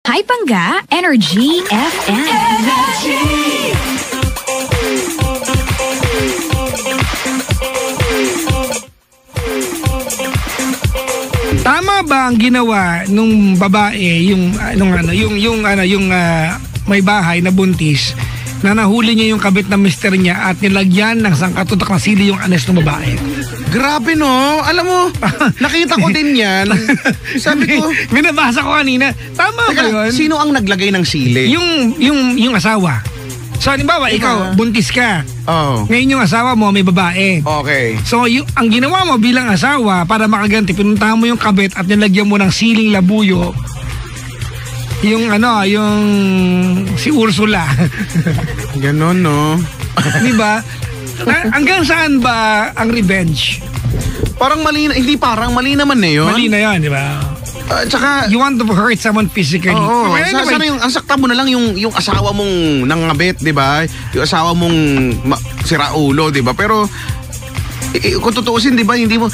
Hi Pangga, Energy FM. Energy! Tama ba ang ginawa nung babae, yung may bahay na buntis, na nahuli niya yung kabit ng mister niya at nilagyan ng sangkatutak na sili yung anes ng babae? Grabe no, alam mo, nakita ko din yan. Sabi ko, binabasa ko kanina. Tama ba yun? Sino ang naglagay ng sili? Yung asawa. So, halimbawa, ikaw, buntis ka. Oh. Ngayon yung asawa mo, may babae. Okay. So, ang ginawa mo bilang asawa, para makaganti, pinuntahan mo yung kabit at nilagyan mo ng siling labuyo. Yung si Ursula. Ganon, no? Diba? Hanggang saan ba ang revenge? Parang mali na, hindi parang, mali naman na yun. Mali na yun, diba? Tsaka, you want to hurt someone physically. Oo. Sana ang sakta mo na lang yung asawa mong nangabit, di ba? Yung asawa mong siraulo, di ba? Pero, kung tutuusin, di ba, hindi mo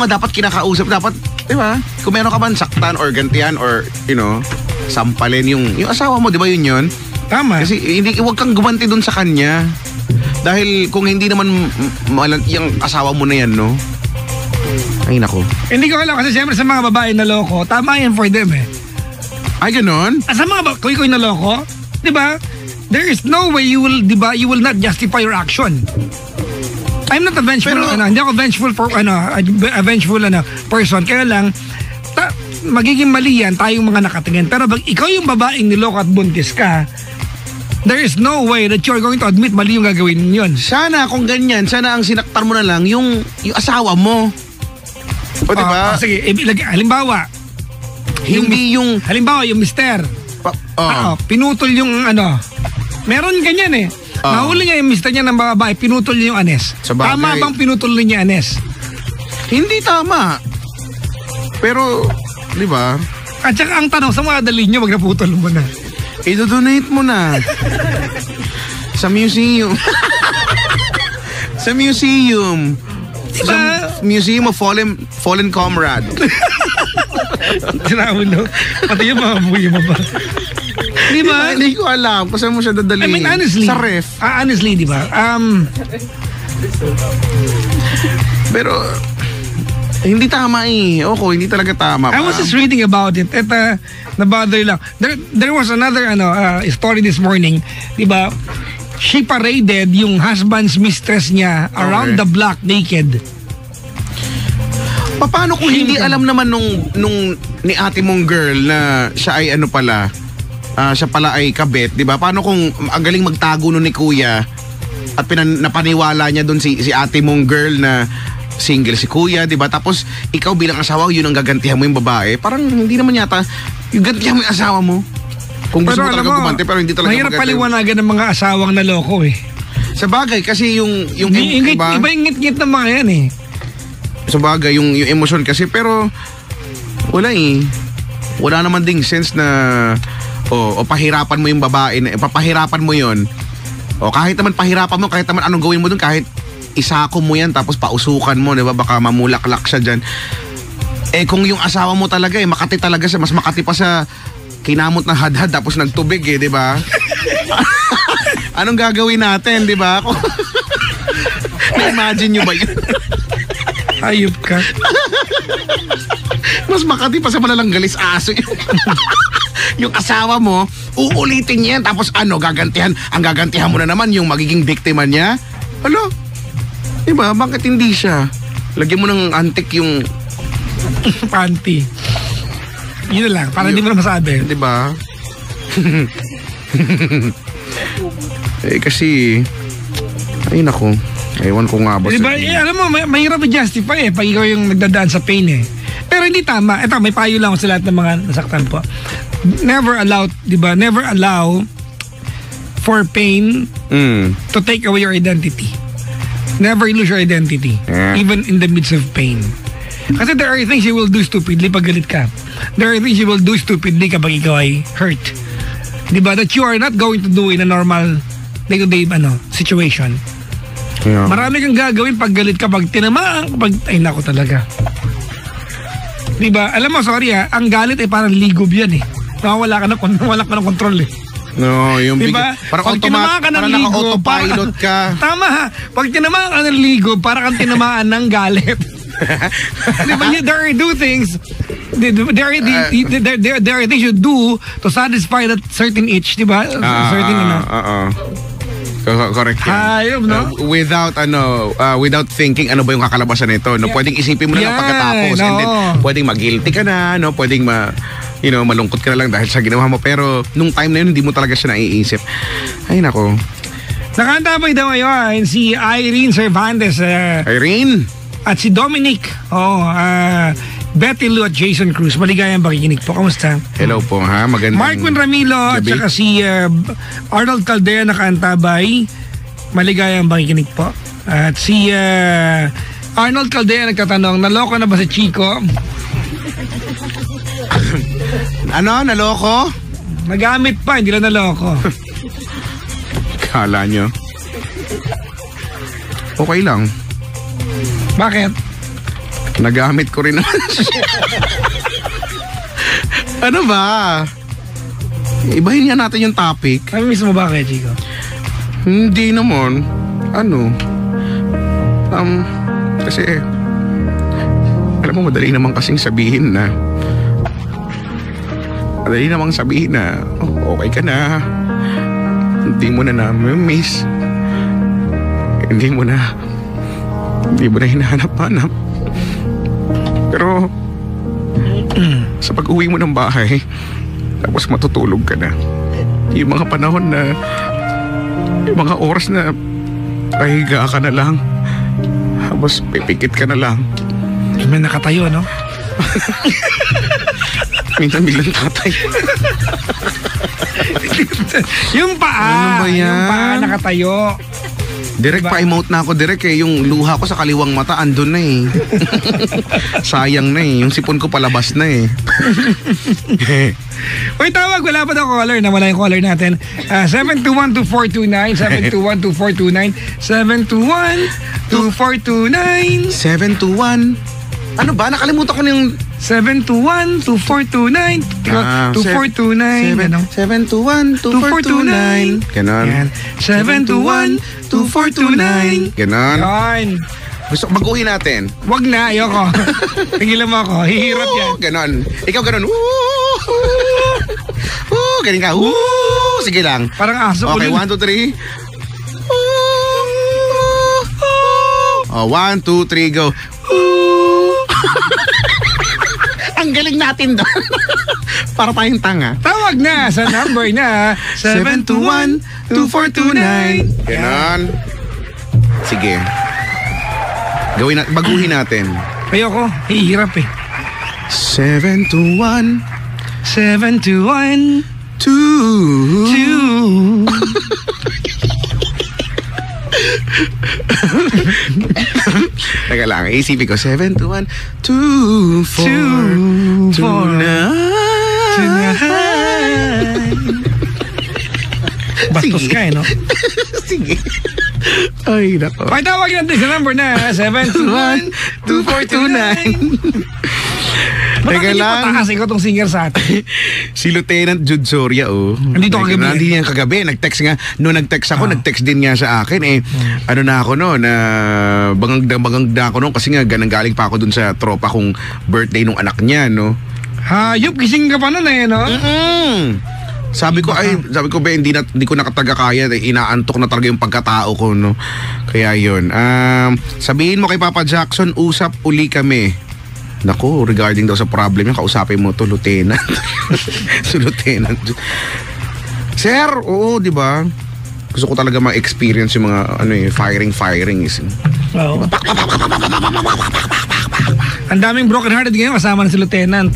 nga dapat kinakausap. Dapat, di ba? Kung meron ka man saktan or gantian or, sampalin yung asawa mo, di ba yun? Tama. Kasi, huwag kang gumanti dun sa kanya. Dahil kung hindi naman yung asawa mo na yan, no? Ay, nako. Hindi ko alam kasi siyempre sa mga babae na loko, tama yan for them eh. Ay, ganon? Sa mga kuy-kuy na loko, di ba? There is no way you will not justify your action. I'm not a vengeful, hindi ako vengeful for, a vengeful person. Kaya lang, magiging mali yan tayong mga nakatingin. Pero pag ikaw yung babaeng niloko at buntis ka, there is no way that you're going to admit mali yung gagawin yun. Sana kung ganyan, sana ang sinaktar mo na lang yung asawa mo. O diba? Sige, halimbawa. Halimbawa, yung mister. Pinutol yung meron ganyan eh. Nahuli niya yung mister niya ng babae, pinutol niya yung anes. Tama bang pinutol niya anes? Hindi tama. Pero, di ba? At saka ang tanong, sa mga dali niyo, magnaputol mo na. I-donate mo na. Sa museum. Sa museum. Diba? Sa museum of fallen comrade. Sinaulo. Pati yung mga buhay mo ba? Diba? Hindi ko alam kung saan mo siya dadalhin. I mean, honestly. Sa ref. Honestly, diba? Pero, hindi tama eh. Hindi talaga tama. I was just reading about it. At nabother lang. There was another story this morning. Diba? She paraded yung husband's mistress niya around the block naked. Paano kung hindi alam naman nung ni ate mong girl na siya ay siya pala ay kabit, di ba? Paano kung ang galing magtago nun ni kuya at napaniwala niya dun si ate mong girl na single si kuya, di ba? Tapos ikaw bilang asawa, yun ang gagantihan mo yung babae. Parang hindi naman yata yung gantihan mo yung asawa mo. Kung gusto mo talaga gumante, pero hindi talaga mahirap paliwanagan ng mga asawang naloko eh. Sa bagay, kasi yung iba yung ngit-ngit ng mga yan eh. Sa bagay, yung emosyon kasi, pero wala eh. Wala naman ding sense na o pahirapan mo yung babae, papahirapan mo yon. O kahit naman pahirapan mo, kahit naman anong gawin mo dun, kahit isako mo yan, tapos pausukan mo, di ba? Baka mamulaklak siya dyan. Kung yung asawa mo talaga makati talaga siya, mas makati pa sa kinamot ng hadhad tapos nagtubig di ba? Anong gagawin natin, di ba? Na-imagine nyo ba yun? Ayup ka. Mas makati pa sa malalanggalis aso yung asawa mo, uulitin niya tapos gagantihan. Ang gagantihan mo na naman yung magiging biktima niya. Di ba? Bakit hindi siya? Lagyan mo ng antik yung panty. Yun lang, para hindi mo na masabi. Di ba? Kasi, ay nako, ewan ko nga ba. Diba, alam mo, mahirap i-justify pag ikaw yung nagdadaan sa pain Pero hindi tama. Ito, may payo lang sa lahat ng mga nasaktan po. Never allow for pain to take away your identity. Never lose your identity, even in the midst of pain. Kasi there are things you will do stupidly pag galit ka. There are things you will do stupidly kapag ikaw ay hurt. Diba? That you are not going to do in a normal day-to-day situation. Yeah. Marami kang gagawin pag galit ka, pag tinamaan, ay nako talaga. Diba? Alam mo, sorry ang galit ay parang ligob yan wala ka ng control eh. No, yung Diba? parang naka-autopilot ka. Tama. Pag tinamaan ka ng ligo, parang kang tinamaan ng galit. Diba? There are things you do to satisfy that certain itch, diba? Certain Correct yan. Hayop, no? Without thinking ano ba yung kakalabasan nito, no? Pwedeng isipin mo na lang pagkatapos, and then pwedeng mag-guilty ka na, no? Pwedeng malungkot ka na lang dahil sa ginawa mo, pero nung time na yun hindi mo talaga siya naiisip. Ay nako. Nakantabay daw ngayon si Irene Cervantes. Irene? At si Dominic. Betty Lou at Jason Cruz. Maligayang pakikinig po. Kamusta? Hello po, ha? Magandang Marquin Ramilo at gabi. saka si Arnold Caldera nakaantabay. Maligayang pakikinig po. At si Arnold Caldera nagtatanong, naloko na ba si Chico? Ano? Naloko? Nagamit pa, hindi lang naloko. Kala nyo. Okay lang. Bakit? Nagamit ko rin naman siya. Ano ba? Ibahin nga natin yung topic. Miss mo ba kaya, Chico? Hindi naman. Kasi alam mo, madali namang kasing sabihin na okay ka na, hindi mo na na-miss, hindi mo na hinahanap-hanap. Pero sa pag-uwi mo ng bahay tapos matutulog ka na, yung mga panahon na yung mga oras na pahiga ka na lang, tapos pipikit ka na lang, may nakatayo, no? minsan biglang tatay. Yung paa. Ano ba yan? Yung paa nakatayo. Direct Diba? pa-emote na ako, direct eh. Yung luha ko sa kaliwang mata, andun na eh. Sayang na eh. Yung sipon ko palabas na eh. Uy, tawag. Wala pa daw caller. Nawala yung caller natin. 721-2429. 721-2429. 721-2429. 721. Ano ba? Nakalimutan ko na yung 721-2429. 2429. 721-2429. Ganon. 721-2429. Ganon. Yan. Gusto ko baguhin natin. Wag na, ayoko. Tigilan mo ako. Hihirap yan. Ganon. Ikaw ganon. Galing ka. Sige lang. Parang aso Okay, ulit. 1, 2, 3. 1, 2, 3, go. Ang galing natin doon. Para tayong tanga. Tawag na sa number na 721-2429. Ganon. Sige. Baguhin natin. Ayoko, hihirap eh. 721 721 2 Teka lang, isipin ko 721 24 29. Bastos ka eh, no? Sige. Ay, nako. May tawag natin sa number na 721-2429. Teka lang. Mataas ikaw tong singer sa atin. Si Lieutenant Jude Soria, Nandito kagabi. Nandito yan kagabi. Nag-text nga. Noong nag-text ako, nag-text din niya sa akin. Ano na ako noon, bangangda ako noon kasi nga galing pa ako dun sa tropa kong birthday nung anak niya, no? Hayop, gising ka pa nun eh, no? Sabi ko, hindi ko nakatagakaya. Inaantok na talaga yung pagkatao ko, no? Kaya yun. Sabihin mo kay Papa Jackson, usap uli kami. Naku, regarding daw sa problem yung kausapin mo to, Lieutenant. Si Lieutenant. Sir, oo, di ba? Gusto ko talaga ma-experience yung mga firing. Oo. Ang daming broken-hearted ngayon kasama na si Lieutenant.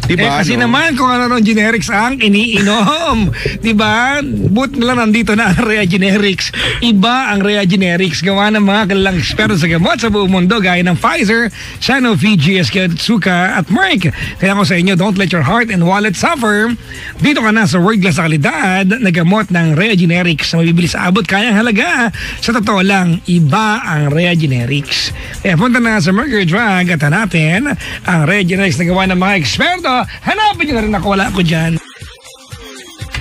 Diba, kasi no? naman kung ano generics ang iniinom. Diba? But na lang nandito na ang Rhea Generics. Iba ang Rhea Generics. Gawa ng mga kalalang eksperto sa gamot sa buong mundo gaya ng Pfizer, Sanofi, GSK, Otsuka at Merck. Kaya ko sa inyo, don't let your heart and wallet suffer. Dito ka na sa world-class sa kalidad na gamot ng Rhea Generics na mabibili sa abot kayang halaga. Sa totoo lang, iba ang Rhea Generics. Kaya punta na sa Mercury Drug at hanapin ang Rhea Generics na gawa ng mga eksperto. Hanapin nyo na rin ako, wala ko dyan.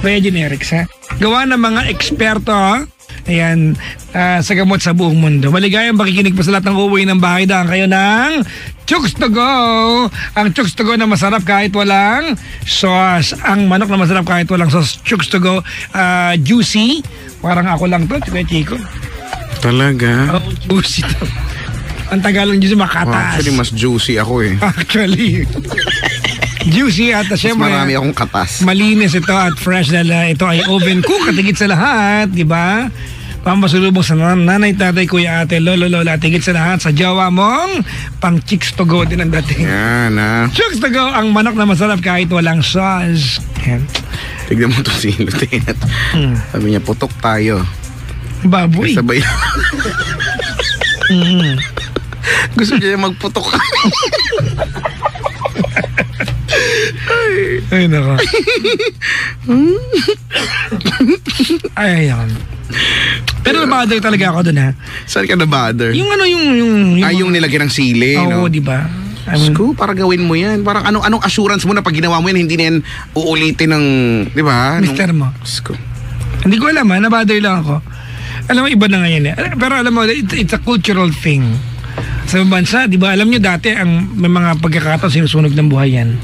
Via Generics, ha? Gawa ng mga eksperto, ayan, sa gamot sa buong mundo. Maligayang pakikinig po sa lahat ng uuwi ng bahay. Dahil kayo ng Chooks to Go. Ang Chooks to Go na masarap kahit walang sauce. Ang manok na masarap kahit walang sauce. Chooks to Go, juicy. Parang ako lang to, Chico. Talaga? Oh, juicy to. Ang Tagalog juicy, makataas. Actually, mas juicy ako eh. Actually. Juicy at syempre, marami akong katas. malinis ito at fresh dahil ito ay oven cook at higit sa lahat, di ba? Pampasulubong sa nanay, tatay, kuya, ate, lolo, lola at higit sa lahat sa jowa mong pang chicks to go din ang dating. Yan Chicks to go, ang manok na masarap kahit walang sauce. Yan. Tignan mo to si Lieutenant. Sabi niya, putok tayo. Baboy. Sabay. Gusto niya magputok. Ay, nako. Ay, yan. Pero nabother talaga ako dun, ha? Saan ka na-bother? Yung yung nilagyan ng sili, oo, no? di ba? Sko, para gawin mo yan. Parang anong assurance mo na pag ginawa mo yan, hindi na yan uulitin ng, di ba? Mister mo. Sko. Hindi ko alam, ha? Nabother lang ako. Alam mo, iba na ngayon, eh. Pero alam mo, it's a cultural thing. Sa bansa, di ba, alam nyo dati, may mga pagkakataon sinusunog ng buhay yan.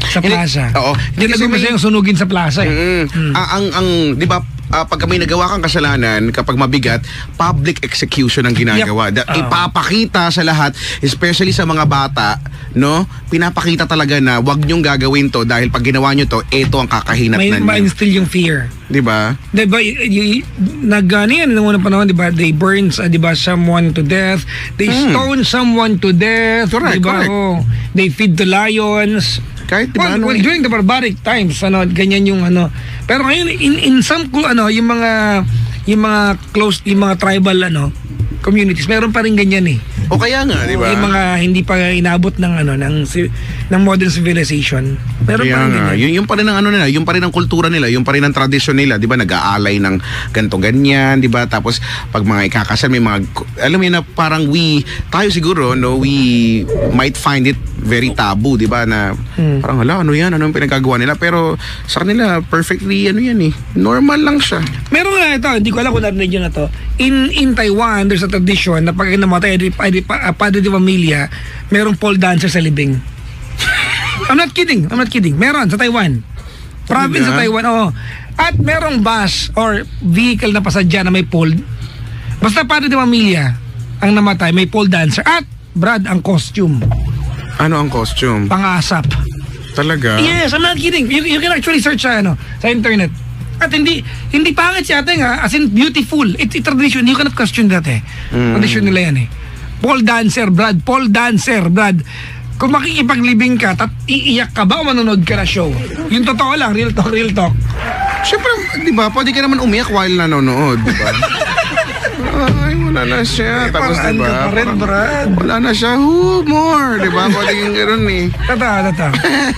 Sa plaza. Oo. Hindi na gusto yung sunugin sa plaza. Ang di ba, pag may nagawa kang kasalanan, kapag mabigat, public execution ang ginagawa. Ipapakita sa lahat, especially sa mga bata, no? Pinapakita talaga na wag niyong gagawin to dahil pag ginawa niyo to, ito ang kakahinatnan niyo. May instill yung fear. Di ba? Di ba, nag-ano yan, nung unang panahon, di ba, they burn, di ba, someone to death, they stone someone to death, Correct, di ba, correct. They feed the lions. Kahit, di ba, well, during the barbaric times, ganyan yung pero ngayon, in some, yung mga close, yung mga tribal, communities, meron pa rin ganyan eh. O kaya nga, di ba? Yung mga hindi pa inabot ng modern civilization. Meron Kaya pa rin nga, ganyan. yung pa rin ang nila, yung pa rin ang kultura nila, yung pa rin ang tradisyon nila, 'di ba? Nag-aalay ng ganto ganyan, 'di ba? Tapos pag mga ikakasal may mga alam mo na parang tayo siguro we might find it very taboo, 'di ba? Na parang ano yan, ano yung pinagagawa nila, pero sa kanila perfectly yan eh. Normal lang siya. Meron nga ito, hindi ko alam kung narinig nyo na to. In Taiwan, there's a tradition na pag namatay padre de familia, merong pole dancer sa libing. I'm not kidding. Meron sa Taiwan. Province sa Taiwan, oo. At merong bus or vehicle na pasadya na may pole. Basta padre de familia ang namatay, may pole dancer. At, Brad, ang costume. Ano ang costume? Pang-asap. Talaga? Yes, I'm not kidding. You can actually search sa internet. At hindi pangit siya ate nga, as in beautiful. It's a tradition. You cannot question that eh. Tradition nila yan eh. Pole dancer, Brad. Kung makikipaglibing ka, iiyak ka ba o manonood ka na show? Yung totoo lang, real talk. Siyempre, di ba, pwede ka naman umiyak while nanonood, di ba? Ay, wala na siya. Tapos, di ba? Brad. Wala na siya. More, di ba? Pwede kang gano'n eh. Tata.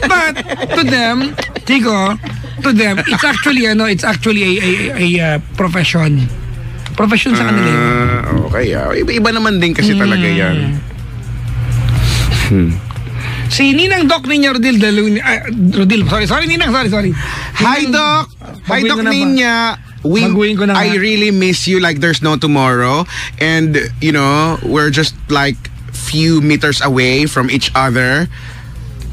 But, to them, Chico, it's actually a profession. Profession sa kanila yun. Okay, iba naman din kasi talaga yan. Si Ninang Doc Ninya Rodil, sorry Ninang, sorry. Hi Doc! Hi Doc Ninya! I really miss you like there's no tomorrow. And, we're just like few meters away from each other.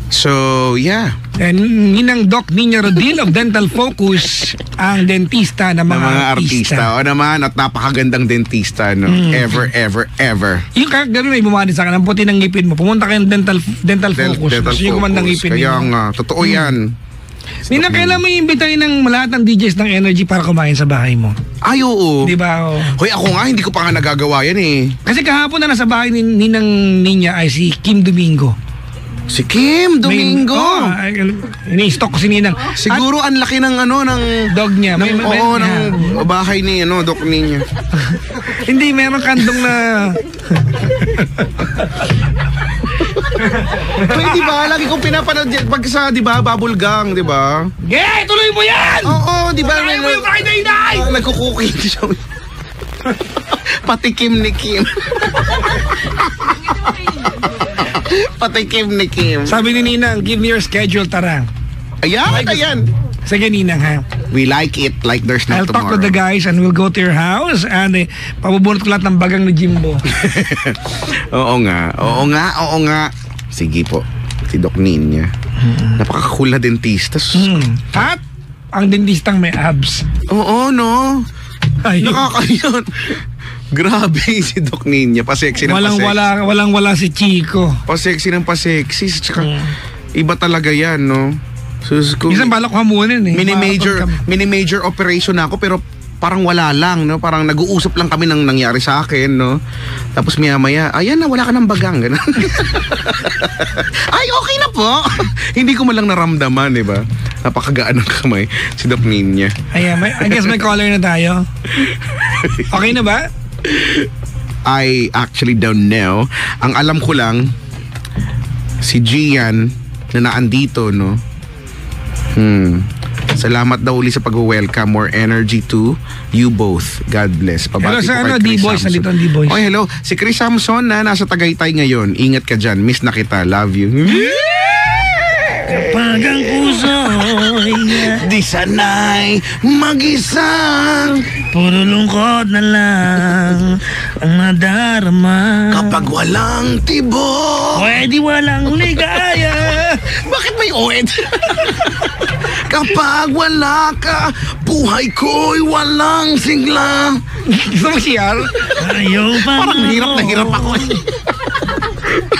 So, yeah. And Ninang Doc Ninya Rodil of Dental Focus, ang dentista ng mga artista. O naman, at napakagandang dentista, no? Ever. Yung gano'n may bumani sa akin, ang puti ng ngipin mo, pumunta kayo ng dental focus. Gusto nyo kumandang ngipin Kaya nga, totoo yan. Ninang, kailan mo iimbitahin ng lahat ng DJs ng Energy para kumain sa bahay mo? Ay, oo. Di ba? Hoy, ako nga, hindi ko pa nga nagagawa yan eh. Kasi kahapon na nasa bahay ni Ninang Ninya ay si Kim Domingo. Si Kim Domingo. Ini-stock ko si Ninang. Siguro ang laki ng ng dog niya. ng bahay ni Doc Ninya. Hindi, meron kandong na Di ba? Lagi kong pinapanood pag sa, di ba, bubble gang, di ba? Yeah, tuloy mo yan! Oo, di ba? Tuloy mo yung kainay-inay! Nagkukukin siya. Patikim ni Kim. Patikim ni Kim. Sabi ni Ninang, give me your schedule, tara. Ayan. Sige, Ninang, ha? We like it like there's no I'll talk to tomorrow. the guys and we'll go to your house and pabubunot ko lahat ng bagang ni Jimbo. Oo nga. Sige po. Si Doc Ninya. Napaka-cool na dentista. At ang dentistang may abs. Oo, no? Ayun. Nakakayan. Grabe si Doc Ninya. Pa-sexy ng pa-sexy. Walang-wala si Chico. Pa-sexy ng pa-sexy. Tsaka, iba talaga yan, no? Sus ko. Minsan balak ko hamunin eh. Mini-major operation na ako pero parang wala lang, no? Parang nag-uusap lang kami ng nangyari sa akin, no? Tapos maya-maya, ayan na, wala ka ng bagang. Ganun. Ay, okay na po. Hindi ko malang naramdaman, di ba? Napakagaan ng kamay si Doc Ninya. Ayan, I guess may caller na tayo. Okay na ba? I actually don't know. Ang alam ko lang, si Gian na naandito, no? Salamat daw uli sa pag-welcome. More energy to you both. God bless. Hello Pabati sa ko kay Chris D-Boys. Samson. Nandito ang D-Boys. Oh, hello. Si Chris Samson na nasa Tagaytay ngayon. Ingat ka dyan. Miss na kita. Love you. Kapag ang puso'y Di sanay mag-isang puro lungkot na lang ang nadarama. kapag walang tibok. Pwede walang ligaya. Bakit may oed? Kapag wala ka, buhay ko'y walang sigla. Gusto mo siya? Ayaw pa Parang hirap ako.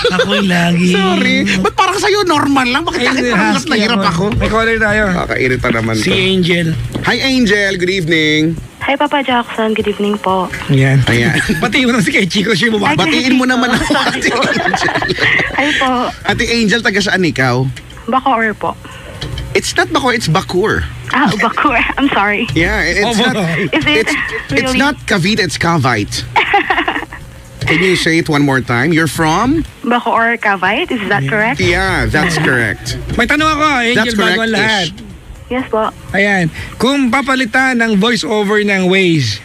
Ako'y lagi. Sorry. Ba't parang sa'yo normal lang? Bakit parang mas nahirap ako? May caller tayo. Kakairita naman Si to. Angel. Hi Angel, good evening. Hi, Papa Jackson. Good evening po. Yan. Ayan. Pati mo na si kay Chico siya bumaba. Batiin mo naman ako, Ate Angel. Hi po. Ate Angel, taga saan ikaw? Bacoor po. It's not Bacoor, it's Bacoor. Ah, Bacoor. I'm sorry. Yeah, it's not. Is it It's really? not Cavite, it's Cavite. Can you say it one more time? You're from? Bacoor, Cavite. Is that correct? Yeah, that's correct. May tanong ako, Angel, That's bago ang correct-ish. lahat. Yes po. Ayan. Kung papalitan ng voice over ng Waze,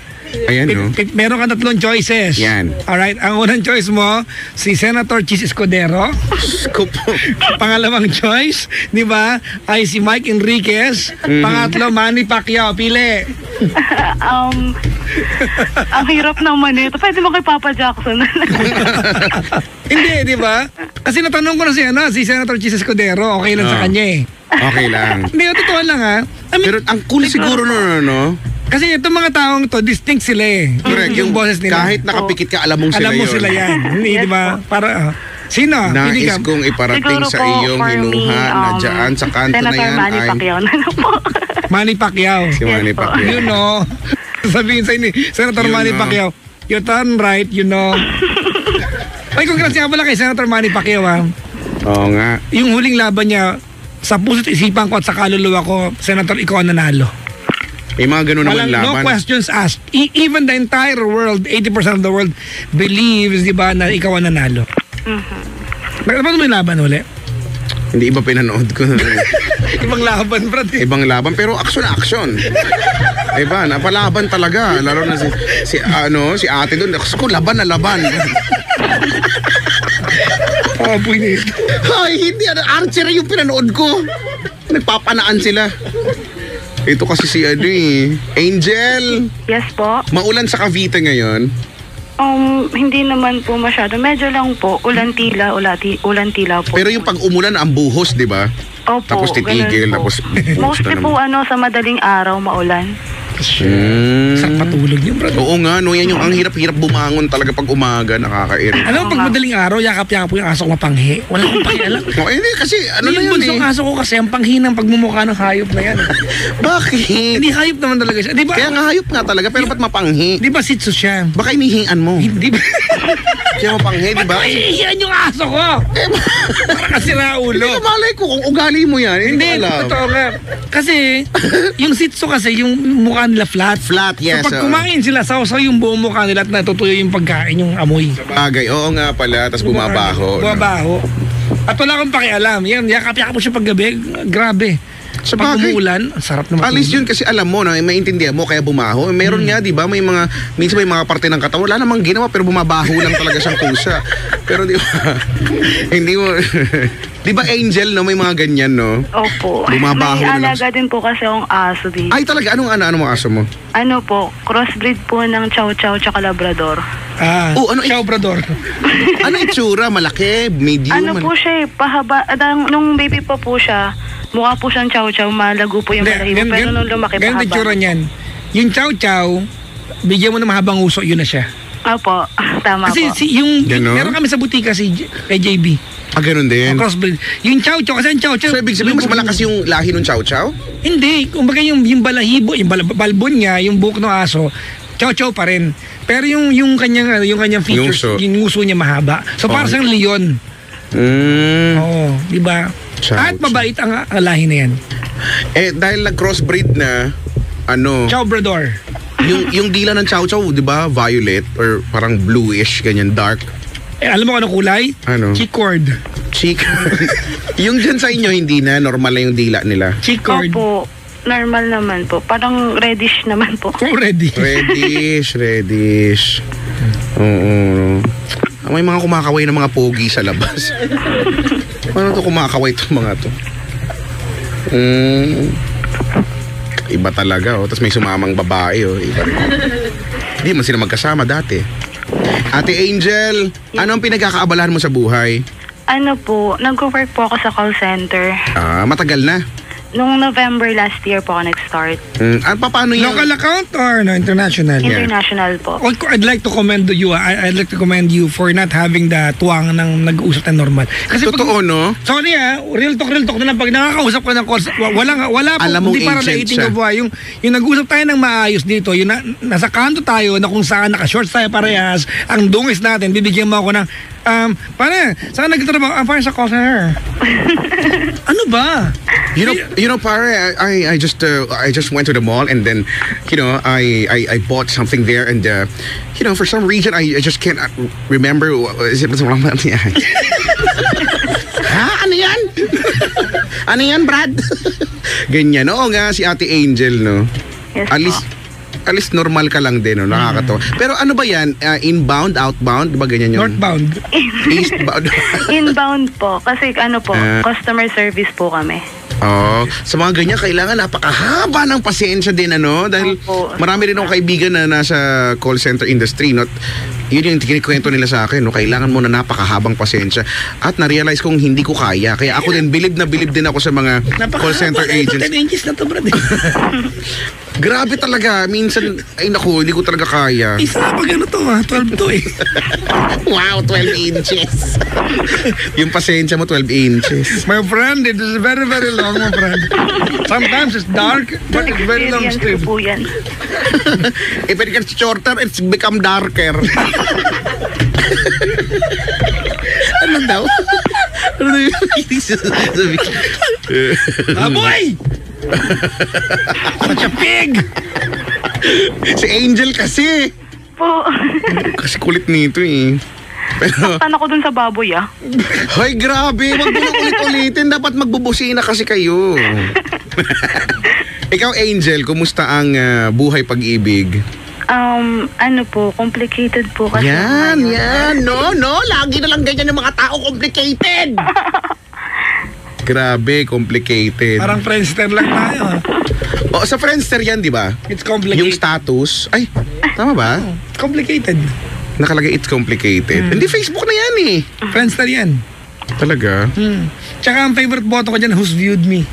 Ayan, no? meron ka tatlong choices. Yan. Alright, ang unang choice mo, si Senator Chis Escudero. Scoop. Pangalawang choice, di ba, ay si Mike Enriquez. Pangatlo, Manny Pacquiao. Pili. Ang hirap naman ito. Pwede mo kay Papa Jackson. Hindi, di ba? Kasi natanong ko na si Senator Chis Escudero. Okay lang sa kanya eh. Okay lang. Hindi, totoo lang ha. I mean, Pero ang cool siguro no? kasi itong mga taong to, distinct sila eh. Correct. Yung boses nila. Kahit nakapikit ka, alam mong sila Alam mo yun. sila yan. Hindi, Yes di ba? Para, sino? Pili Nais ka. kong iparating Siguro sa po, iyong for hinuha me, na dyan sa kanto na Senator yan Manny ay Pacquiao na lang po. Manny Pacquiao. si Manny Yes po. Pacquiao. You know. Sabihin sa inyo, Senator You Manny know. Pacquiao, you turn right, you know. Ay, congrats nga pala kay Senator Manny Pacquiao ha. Oo nga. Yung huling laban niya, sa puso't isipan ko at sa kaluluwa ko, Senator, ikaw ang nanalo. May mga ganun naman Walang, no laban. questions asked. Even the entire world, 80% of the world believes, di ba, na ikaw ang nanalo. Bakit mo yung laban uli? Hindi iba pinanood ko. Ibang laban, brad. Ibang laban pero action. Iba, napalaban talaga. Lalo na si ate doon. Ako, laban na laban. Apoy nito. Ay, hindi. Archery yung pinanood ko. Nagpapanaan sila. Ito kasi si Angel. Yes po. Maulan sa Cavite ngayon. Hindi naman po masyado. Medyo lang po. Ulan-tila po. Pero yung pag umulan, ang buhos, di ba? Opo, Tapos titigil, ganun po. tapos... Mostly po sa madaling araw maulan. Sarap patulog niyo, brad. Oo nga, no, yan yung ang hirap-hirap bumangon talaga pag umaga, nakaka-irita. Alam mo, pag madaling araw, yakap-yakap po yung aso ko mapanghi. Wala akong pakialam. Oh, hindi, kasi ano na Yung yun bunsong aso ko kasi, ang panghinang pagmumukha ng hayop na yan. Bakit? Hindi hayop naman talaga siya. Di ba? Kaya nga hayop nga talaga, pero ba't mapanghi? Di ba Shih Tzu siya? Baka inihingan mo. Hindi ba? Kaya mapanghi, di ba? Ba't ihihiyan yung aso ko? Para kasi Hindi ulo. ko malay ko kung ugali mo yan. Hindi, ko alam. totoo nga. Kasi, yung Shih Tzu kasi, yung mukha nila flat. Flat, yes. So pag kumain sila, sausaw yung buong mukha nila at natutuyo yung pagkain, yung amoy. Bagay, oo nga pala, tapos bumabaho. Bumabaho. At wala akong pakialam. Yan, yakap-yakap mo siya paggabi. Grabe. Sa Pag bagay. umuulan, ang sarap na At least yun kasi alam mo na maintindihan mo kaya bumaho. Meron nga 'di ba minsan may mga parte ng katawan wala namang ginawa pero bumabaho lang talaga siyang kusa. Pero 'di ba? Hindi mo 'di ba Angel no may mga ganyan no? Opo. Bumabaho May na lang. alaga din po kasi akong aso dito. Ay talaga ano mga aso mo? Ano po, crossbreed po ng Chow Chow tsaka Labrador. Oh, ano Chow Brador. Ano itsura? Malaki, medium? Ano po siya pahaba, nung baby pa po siya, mukha po siyang Chow Chow, malago po yung balahibo, pero nung lumaki Ganun pahaba. itsura niyan. Yung Chow Chow, bigyan mo ng mahabang uso, yun na siya. Opo, tama Kasi po. meron kami sa butika kay JB. Ganun din. Crossbreed. Yung Chow Chow, kasi yung Chow Chow. So ibig sabihin mas malakas yung lahi ng Chow Chow? Hindi, kumbaga yung balahibo, yung balbon niya, yung buhok ng aso, Chow Chow pa rin. Pero yung kanyang features, Yung uso. yung uso niya mahaba. So para siyang leon. Oo, di ba? Chow At Chow. mabait ang lahi na yan. Dahil nag-crossbreed na Chow Brador. yung dila ng Chow Chow, 'di ba? Violet or parang bluish, ganyan dark. Alam mo kung anong kulay? Ano? Chicord. Chick. Yung dyan sa inyo hindi na normal na yung dila nila. Chicord. Opo, normal naman po. Parang reddish naman po. Already. Reddish. Oo. May mga kumakaway ng mga pogi sa labas. Paano to kumakaway itong mga to? Iba talaga oh. Tapos may sumamang babae oh. Iba rin. Hindi man sila magkasama dati. Ate Angel, ano ang pinagkakaabalahan mo sa buhay? Ano po, nag-work po ako sa call center. Matagal na. Nung November last year po ako nag-start. Paano yung... Local account or international? International po. I'd like to commend you. I'd like to commend you for not having the tuwang ng nag-uusap na normal. Kasi Totoo, no? Sorry real talk na lang. Pag nakakausap ka ng calls, wala po, Alam mong hindi para agent na-eating siya. of yung nag-usap tayo ng maayos dito, yung nasa kanto tayo na kung saan naka-shorts tayo parehas, ang dungis natin, bibigyan mo ako ng, pare, saan nagtatrabaho? Pare sa call center. Ano ba? You know, pare, I just went to the mall and then, I bought something there and, for some reason I just can't remember. Is it wrong? Ha? Ano yan? Ano yan, Brad? Ganyan. Oo nga, si Ate Angel, no? Yes At least normal ka lang din, no? Nakakatawa. Pero ano ba yan? Inbound, outbound? Di ba ganyan yung... Northbound. Eastbound? Inbound po. Kasi customer service po kami. Sa mga ganyan, kailangan napakahaba ng pasensya din, ano? Dahil Opo. marami rin akong kaibigan na nasa call center industry, no? Yun yung kinikwento nila sa akin, no? Kailangan mo na napakahabang pasensya. At na-realize kong hindi ko kaya. Kaya ako din, bilib din ako sa mga call center agents. 10 inches na to, brad. Grabe talaga. Minsan, ay naku, hindi ko talaga kaya. Isa pag ano to 12 to eh. Wow, 12 inches. Yung pasensya mo, 12 inches. My friend, it is very, very long, my friend. Sometimes it's dark, but it's very long Experience still. ko po yan. If it gets shorter, it's become darker. Ano daw? Ano daw yung sabi? Aboy! Such a pig! Si Angel kasi. Po. Kasi kulit nito eh. Pero, Tan ako dun sa baboy hoy grabe, wag mo na ulit-ulitin. Dapat magbubusina kasi kayo. Ikaw Angel, kumusta ang buhay pag-ibig? Ano po, complicated po kasi. Yan. No. Lagi na lang ganyan yung mga tao, complicated. Grabe, complicated. Parang Friendster lang tayo. Sa Friendster yan, di ba? It's complicated. Yung status. Ay, tama ba? It's complicated. Nakalagay it's complicated. Hindi, Facebook na yan eh. Friendster yan. Talaga? Tsaka ang favorite botto ko dyan, who's viewed me.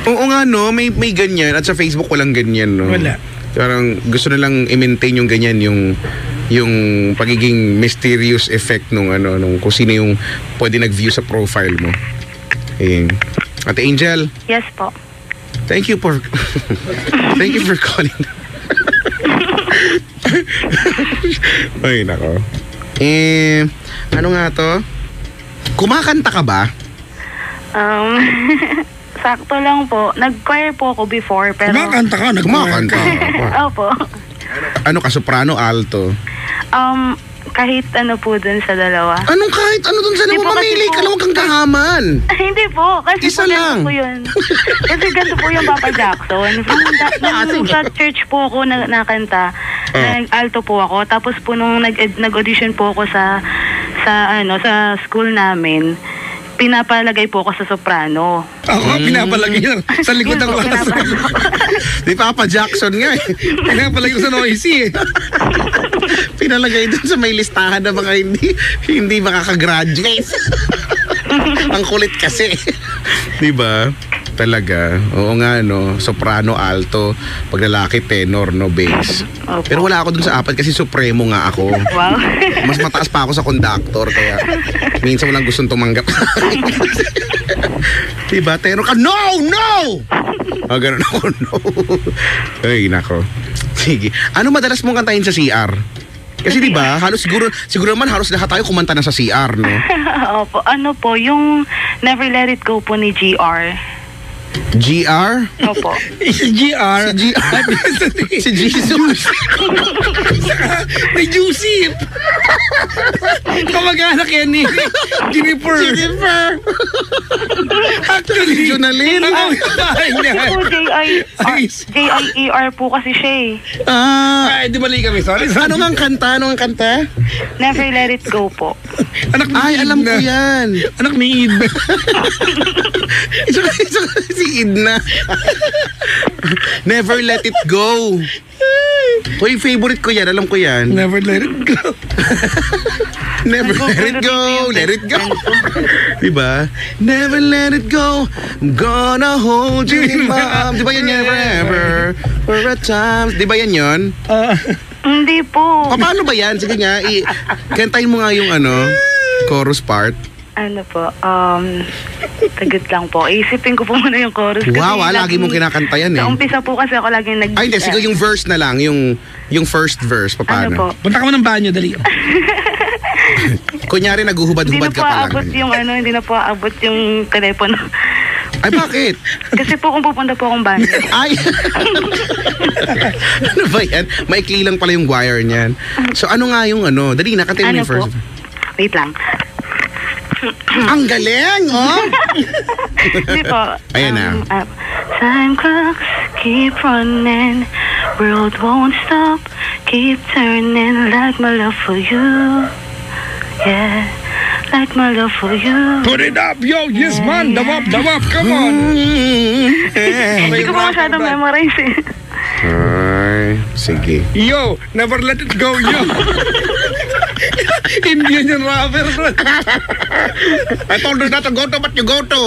Oo nga no, may ganyan. At sa Facebook walang ganyan no. Wala. Parang gusto na lang i-maintain yung ganyan, yung pagiging mysterious effect nung kung sino yung pwede nag-view sa profile mo. Ayun. Ate Angel, Yes po. thank you for calling. Ay, nako. Ano nga to? Kumakanta ka ba? Sakto lang po. Nag-choir po ako before, pero... Kumakanta ka, Kumakanta ka ba? Opo. Ano ka, soprano, alto? Kahit ano po dun sa dalawa. Anong kahit ano dun sa Hindi dalawa? po, kasi Mamili ka po- lang, huwag kang kahaman. Hindi po. Kasi Isa po ganito lang. po yun. Kasi ganito po yung Papa Jackson. Nung sa church po ako nakanta, nag-alto po ako. Tapos po nung nag-audition po ako sa school namin, pinapalagay po ako sa soprano. Ako, pinapalagay lang sa likod ng Yun po, class. Di Papa Jackson nga eh. Pinapalagay ko sa noisy eh. Pinalagay dun sa may listahan na mga hindi makakagraduate. Ang kulit kasi. Di ba? Talaga. Oo nga, no? Soprano, alto, pag lalaki, tenor, no? Bass. Opo. Pero wala ako dun sa apat kasi supremo nga ako. Wow. Mas mataas pa ako sa conductor, kaya minsan walang gustong tumanggap. Diba? Tenor ka, no! Ganun ako, no. Ay, nako. Sige. Ano madalas mong kantahin sa CR? Kasi diba, halos siguro naman halos lahat tayo kumanta na sa CR, no? Opo. Ano po, yung Never Let It Go po ni GR. GR? Opo. Si GR. Si GR. Si Jesus. May Juicy. Kamag-anak yan ni Jennifer. Actually, Jonalyn. ang bahay niya. Po, J-I-E-R po kasi siya eh. Ay, di mali kami. Sorry. Ano nga ang kanta? Never Let It Go po. Anak ni Ay, alam ko Idna. yan. Anak ni Idna. Isa si Idna. Never Let It Go. Uy, favorite ko yan. Alam ko yan. Never let it go. Never let it go. Let it go. Diba? Never let it go. I'm gonna hold you in my arms. Diba yan? Never ever. For a time. Diba yan yun? Hindi po. Paano ba yan? Sige nga. Kantahin mo nga yung chorus part. Ano po, tagot lang po. Isipin ko po muna yung chorus. Kasi Wow, lagi mong kinakanta yan eh. Sa umpisa po kasi ako laging Ay, hindi. Sige, yung verse na lang. Yung first verse. Ano po? Paano? Punta ka mo ng banyo, dali. Kunyari, Hindi naguhubad-hubad na ka po pa lang. aabot yung hindi na po aabot yung telepono. Ay, bakit? Kasi po kung pupunta po akong banyo. Ay! Ano ba yan? Maikli lang pala yung wire niyan. So, ano nga yung Dali, nakatay mo Ano yung first. po? Wait lang. Ang galing, oh! Hindi po. Ayan na. Time clocks keep running, world won't stop, keep turning like my love for you. Yeah, like my love for you. Put it up, yo, yes man. Dawap, come on. Hindi ko pa masyadong memorize eh. Ay, sige. Yo, never let it go, yo. Indian yung rapper, bro. I told you not to go to, but you go to.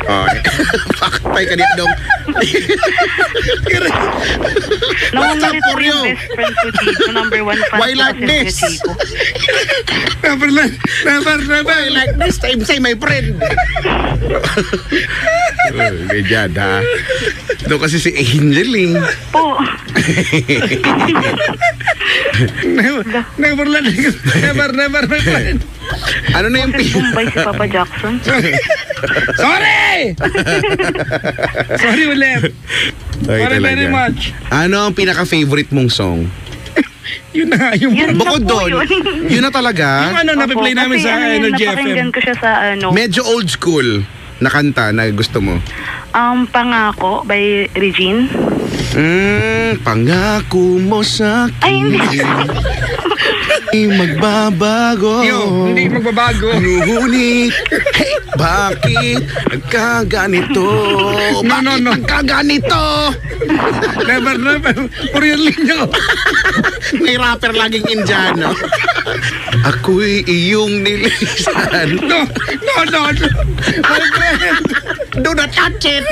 Ay, pakatay ka dito. Nangungulit po yung best friend ko dito, number 1 fan Why ko like kasi this? si Chico. Never. Why like this time, say my friend. Ganyan, ha? Doon kasi si Angel, eh. Po. Never let it go. Never, my friend. Ano na yung Kasi Bombay si Papa Jackson. Sorry ulit. Sorry very much. Ano ang pinaka-favorite mong song? Yun na, yung Yun na Bukod po doon, yun. yun na talaga. yung napiplay namin Kasi sa napakinggan GFM. ko siya sa Medyo old school na kanta na gusto mo. Pangako by Regine. Pangako mo sa Ay, hindi. Hindi magbabago. Yo, hindi magbabago. Ngunit, hey, bakit nagkaganito? No. Bakit nagkaganito? Never. Korean linya ko. May rapper laging Indiano. Ako'y iyong nilisan. No. My friend. Do not touch it.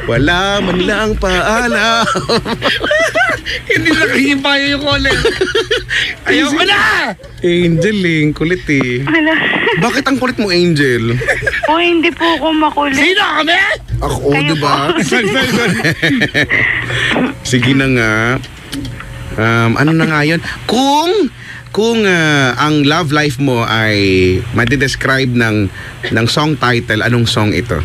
Wala man lang paalam. Hindi na kahimpayo yung caller. Ayaw ko na! Angel, kulit eh. Wala. Bakit ang kulit mo, Angel? Po, hindi po ako makulit. Sino kami? Ako, Kayo diba? Sorry. Sige na nga. Ano na nga yun? Kung ang love life mo ay madidescribe ng song title, anong song ito?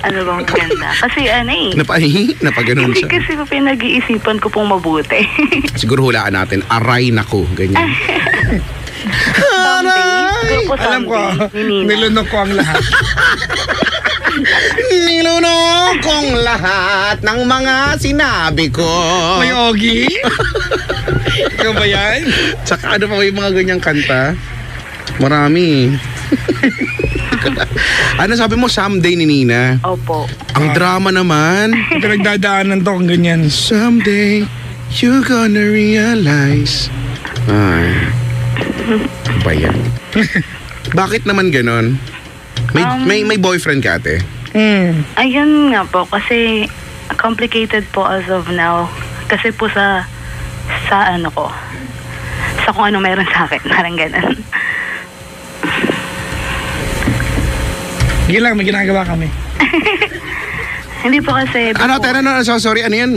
Ano bang ganda? Kasi Napaganon hindi siya. kasi po pinag-iisipan ko pong mabuti. Siguro hulaan natin, aray nako, ganyan. Someday. Go po Alam ko, someday. Ni Nina. nilunok ko ang lahat. Nilunok kong lahat ng mga sinabi ko. May Ogie? Ikaw ba yan? Tsaka ano pa yung mga ganyang kanta? Marami. Ano sabi mo, someday ni Nina? Opo. Ang drama naman. Pinagdadaanan to kung ganyan. Someday, you gonna realize. Ay. Ba yan? Bakit naman ganon? May boyfriend ka, ate? Ayun nga po, kasi complicated po as of now. Kasi po sa ano ko, sa kung ano meron sa akin, parang ganun. Sige lang, may ginagawa kami. Hindi po kasi... Sorry, ano yan?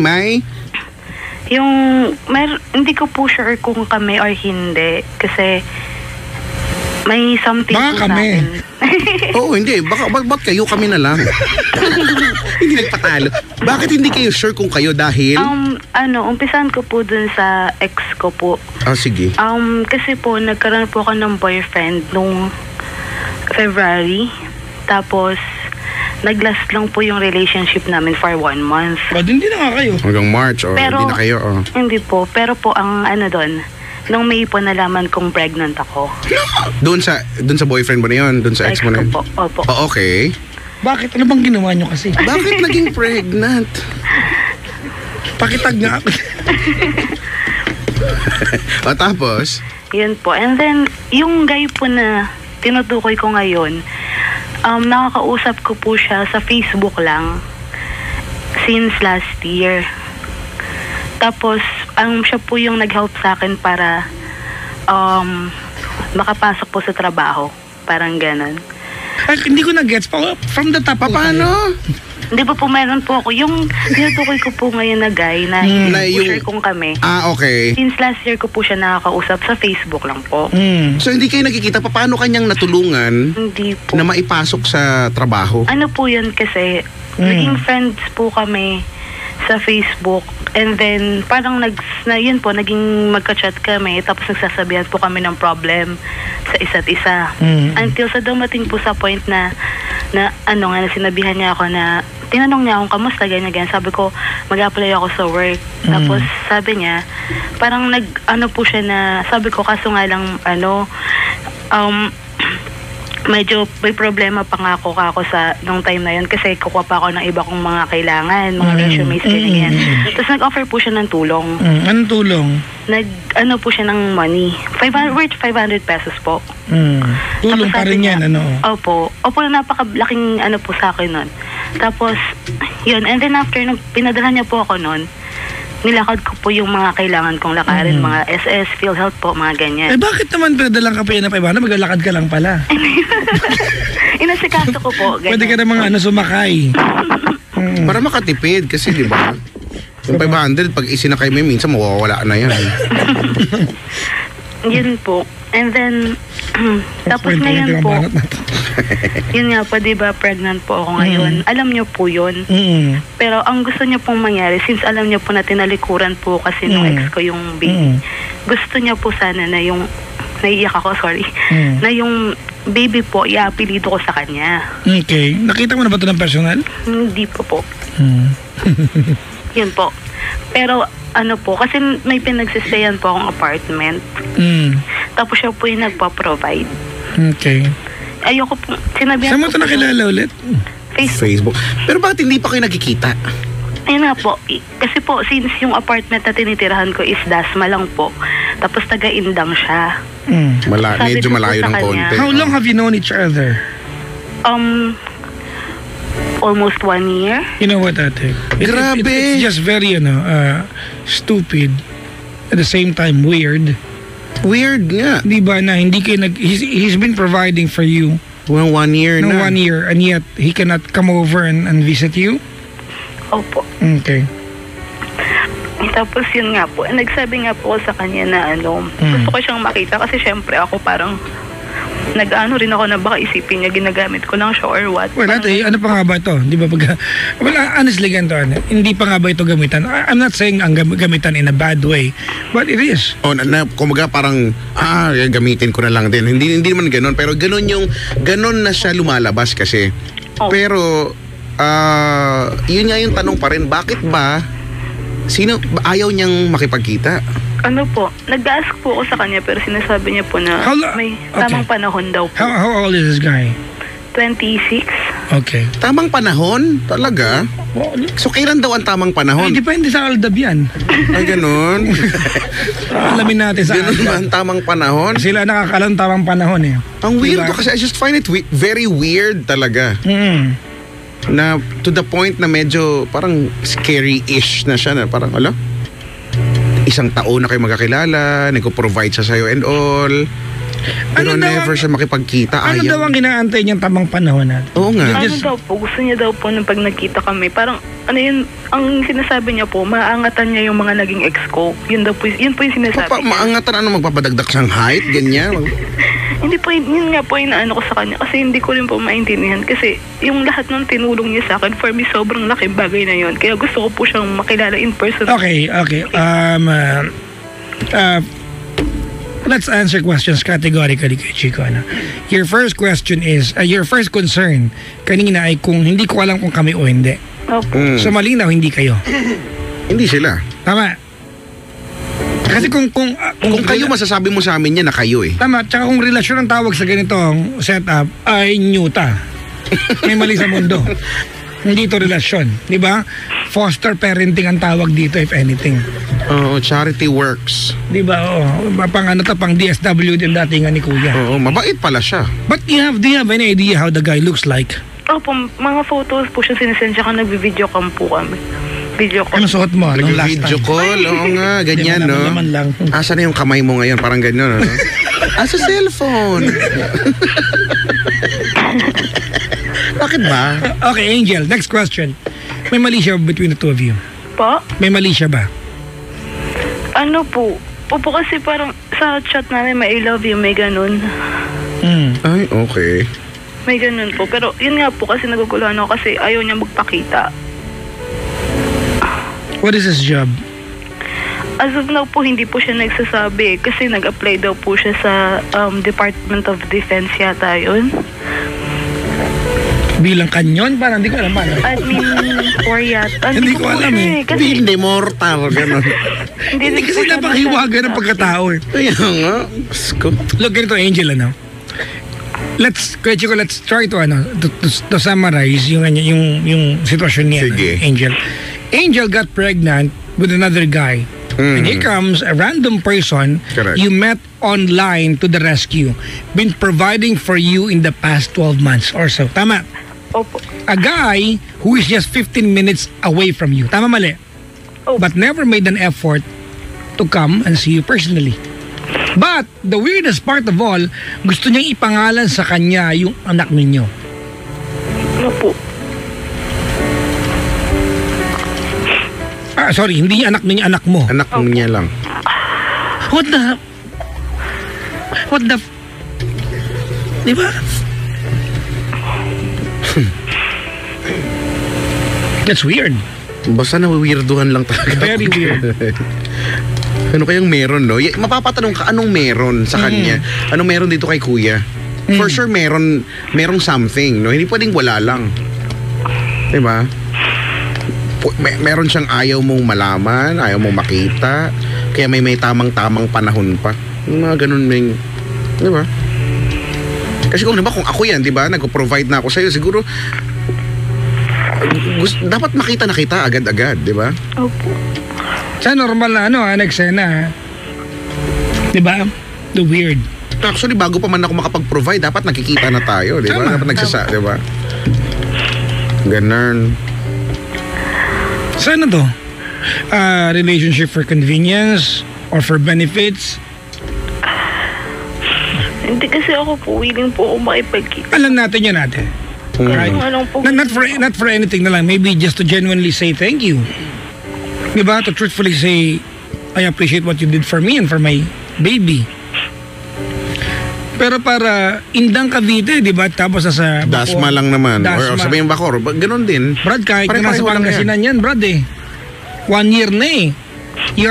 Hindi ko po sure kung kami or hindi. Kasi may something Baka po sa kami. akin. Oo, hindi. Ba't kayo kami na lang? Hindi nagpatalo. Bakit hindi kayo sure kung kayo dahil? Umpisan ko po dun sa ex ko po. Sige. Kasi po, nagkaroon po ako ng boyfriend nung February. Tapos, naglast lang po yung relationship namin for 1 month. Ba't hindi na nga kayo? Hanggang March, Pero, hindi na kayo, Hindi po. Pero po, ang doon, nung May po nalaman kong pregnant ako. Doon sa boyfriend mo na yun? Doon sa ex mo na yun? ko po. Opo. Oh, okay. Bakit? Ano bang ginawa nyo kasi? Bakit naging pregnant? Pakitag nga ako. Tapos? Yun po. And then, yung guy po na tinutukoy ko ngayon, nakakausap ko po siya sa Facebook lang since last year. Tapos, siya po yung nag-help sa akin para makapasok po sa trabaho. Parang ganon. Ay, hindi ko na-gets pa. From the top po Paano? Hindi po meron po ako. Yung tinutukoy ko po ngayon na guy na hindi po sure kung kami. Okay. Since last year ko po siya nakakausap sa Facebook lang po. So, hindi kayo nakikita paano kanyang natulungan Hindi po. na maipasok sa trabaho? Ano po yun kasi, naging friends po kami sa Facebook. And then, parang yun po, naging magka-chat kami. Tapos nagsasabihan po kami ng problem sa isa't isa. Until sa dumating po sa point na sinabihan niya ako na, tinanong niya akong kamusta, ganyan. Sabi ko, mag-apply ako sa work. Tapos sabi niya, parang po siya na, sabi ko, kaso nga lang, medyo may problema pa nga ako sa nung time na yun kasi kukuha pa ako ng iba kong mga kailangan, mga resumes, ganyan. Tapos nag-offer po siya ng tulong. Anong tulong? Po siya ng money. 500 pesos po. Tulong Tapos pa sabi rin niya, yan, Opo, napakalaking po sa akin nun. Tapos, yun, and then after, pinadala niya po ako nun, nilakad ko po yung mga kailangan kong lakarin, mga SS, PhilHealth po, mga ganyan. Eh bakit naman pinadalang ka pa yan na 500? Maglalakad ka lang pala. Inasikaso ko po, ganyan. Pwede ka namang sumakay. Para makatipid kasi, di ba? Yung 500, pag isinakay mo, minsan mawawala na yan. Yun po. And then, tapos ngayon po, yun nga po, diba, pregnant po ako ngayon. Alam niyo po yun. Pero ang gusto niya pong mangyari, since alam niya po na tinalikuran po kasi nung ex ko yung baby, gusto niya po sana na yung, naiiyak ako, sorry, na yung baby po, iapilido ko sa kanya. Okay. Nakita mo na ba ito ng personal? Hindi po. Yun po. Pero, kasi may pinagsistayan po akong apartment. Tapos siya po yung nagpa-provide. Okay. Ayoko po, sinabihan Saan mo ito nakilala ulit? Facebook. Pero bakit hindi pa kayo nagkikita? Ayun nga po, kasi po, since yung apartment na tinitirahan ko is Dasma lang po, tapos taga-Indang siya. Sabi Medyo ko po malayo sa ng kanya, konti. How long have you known each other? Almost 1 year. You know what, ate? Grabe! It's just very, stupid. At the same time, weird. Weird nga. Di ba na hindi kayo he's been providing for you Well, 1 year no na. 1 year and yet he cannot come over and visit you? Opo. Okay. Tapos yun nga po, nagsabi nga po ako sa kanya na gusto ko siyang makita kasi syempre ako parang nag-ano rin ako na baka isipin niya ginagamit ko lang siya or what. Well, ate, ano pa nga ba ito? Di ba well, honestly ganito, hindi pa nga ba ito gamitan? I'm not saying ang gamitan in a bad way, but it is. Kumaga parang, gamitin ko na lang din. Hindi naman ganun, pero ganun na siya lumalabas kasi. Oh. Pero, yun nga yung tanong pa rin, bakit ba, ayaw niyang makipagkita? Ano po, nag-ask po ako sa kanya pero sinasabi niya po na may tamang panahon daw po. How old is this guy? 26. Okay. Tamang panahon? Talaga? So, kailan daw ang tamang panahon? Depende sa Aldab yan. Ay, ganun. Alamin natin sa Ganun ba Aldab. ang tamang panahon? Sila nakakalang tamang panahon eh. Ang weird Diba? ko kasi I just find it very weird talaga. Na to the point na medyo parang scary-ish na siya na parang, isang taon na kayo magkakilala, nagko-provide siya sa'yo and all. Pero never siya makipagkita. Ano daw ang inaantay niyang tamang panahon natin? Oo nga. Ano daw po, gusto niya daw po nung pag nagkita kami, parang ano yun, ang sinasabi niya po, maaangatan niya yung mga naging ex ko. Yun daw po, yun po yung sinasabi niya. Maangatan magpapadagdag siyang height, ganyan. Hindi po, yun nga po yung naano ko sa kanya kasi hindi ko rin po maintindihan kasi yung lahat ng tinulong niya sa akin, for me, sobrang laking bagay na yun. Kaya gusto ko po siyang makilala in person. Okay. Let's answer questions categorically kay Chico. Your first question is, your first concern kanina ay kung hindi ko alam kung kami o hindi. Okay. So malinaw, hindi kayo. Hindi sila. Tama. Kasi kung kayo masasabi mo sa amin yan na kayo eh. Tama, tsaka kung relasyon ang tawag sa ganitong setup ay nyuta. May mali sa mundo. Hindi ito relasyon, di ba? Foster parenting ang tawag dito if anything. Oo, charity works. Di ba? Oo, pang DSW din datingan ni Kuya. Oo, mabait pala siya. But do you have any idea how the guy looks like? Opo, mga photos po siya sinisend siya nag-video cam po kami. Video call. Ano suot mo? Nung last Nag-video time? call, oo nga, ganyan, no? Laman lang. Asa na yung kamay mo ngayon? Parang ganyan, no? Asa cellphone? Bakit ba? Okay, Angel, next question. May mali siya between the two of you? Po? May mali siya ba? Ano po? Opo kasi parang sa chat namin may I love you, may ganun. Ay, okay. May ganun po. Pero yun nga po kasi naguguluhan ako kasi ayaw niya magpakita. What is his job? As of now po, hindi po siya nagsasabi kasi nag-apply daw po siya sa Department of Defense yata yun. Bilang kanyon? Parang hindi ko alam paano. Admin or yata. Hindi ko alam eh. Kasi, Hindi mortal, gano'n. Hindi kasi napanghiwaga ng pagkatao eh. Kaya nga. Basko. Look, ganito Angel, let's try to summarize yung sitwasyon niya. Sige. Angel got pregnant with another guy. And here comes a random person Correct. you met online to the rescue, been providing for you in the past 12 months or so. Tama? opo. A guy who is just 15 minutes away from you. Tama, mali? Oh. But never made an effort to come and see you personally. But the weirdest part of all, gusto niyang ipangalan sa kanya yung anak ninyo. Opo. Sorry, hindi anak ninyo, anak mo. Anak niya lang. What the... Di ba? That's weird. Basta nawiwirduhan lang talaga. Very weird. Ano kayang meron, no? Mapapatanong ka, anong meron sa kanya? Anong meron dito kay kuya? For sure, merong something, no? Hindi pwedeng wala lang. Diba? Meron siyang ayaw mong malaman, ayaw mong makita, kaya may tamang-tamang panahon pa. Yung mga ganun, diba? Kasi kung ako yan, diba? Nag-provide na ako sa'yo, siguro dapat makita na kita agad-agad, diba? Opo. Sa normal na eksena. Diba? The weird. Actually, bago pa man ako makapag-provide, dapat nakikita na tayo, di ba? Tama. Dapat di ba? Ganun. So ano to? Relationship for convenience or for benefits? Hindi kasi ako po, willing po ako makipagkita. Alam natin yan natin. Right? Anong po? Not for anything na lang. Maybe just to genuinely say thank you. Diba? To truthfully say, I appreciate what you did for me and for my baby. Pero para Indang Cavite, di ba? Tapos sa Dasma lang naman. Or Dasma. sabihin Bacoor, ganun din. Brad, kahit na nasa Pare-pareho lang Pangasinan yan, Brad eh. 1 year na eh. You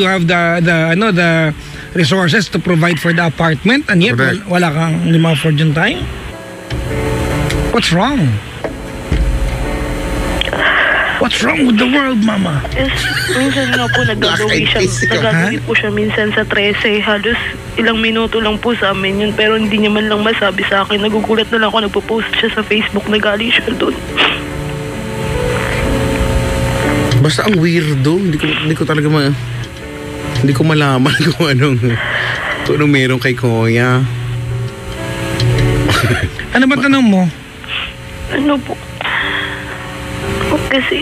have the resources to provide for the apartment and yet Correct. wala kang ma-afford yung time. What's wrong? What's wrong with the world, Mama? Yes, minsan nga po nagagawin po siya minsan sa 13. Halos ilang minuto lang po sa amin yun. Pero hindi niya man lang masabi sa akin. Nagugulat na lang ako nagpo-post siya sa Facebook na galing siya doon. Basta ang weirdo. Hindi ko talaga hindi ko malaman kung anong meron kay Kuya. Ano ba tanong mo? Ano po? Kasi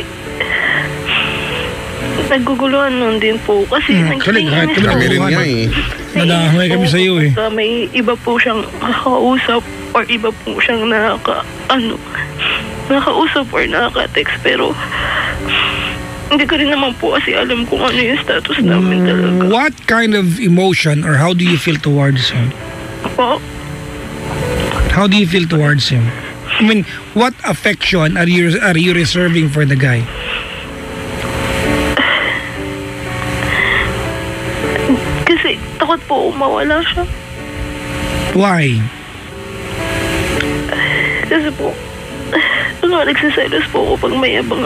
naguguluhan nun din po. Kasi Kahit Kami rin nga eh. Nadahamay kami sa iyo eh. May iba po siyang nakakausap or iba po siyang nakakausap or nakaka-text, pero hindi ko rin naman po kasi alam kung ano yung status namin talaga. What kind of emotion or how do you feel towards him? Po? How do you feel towards him? I mean, what affection are you reserving for the guy? Kasi takot po mawala siya. Why? Kasi po, nagsiselos po ako pag may ibang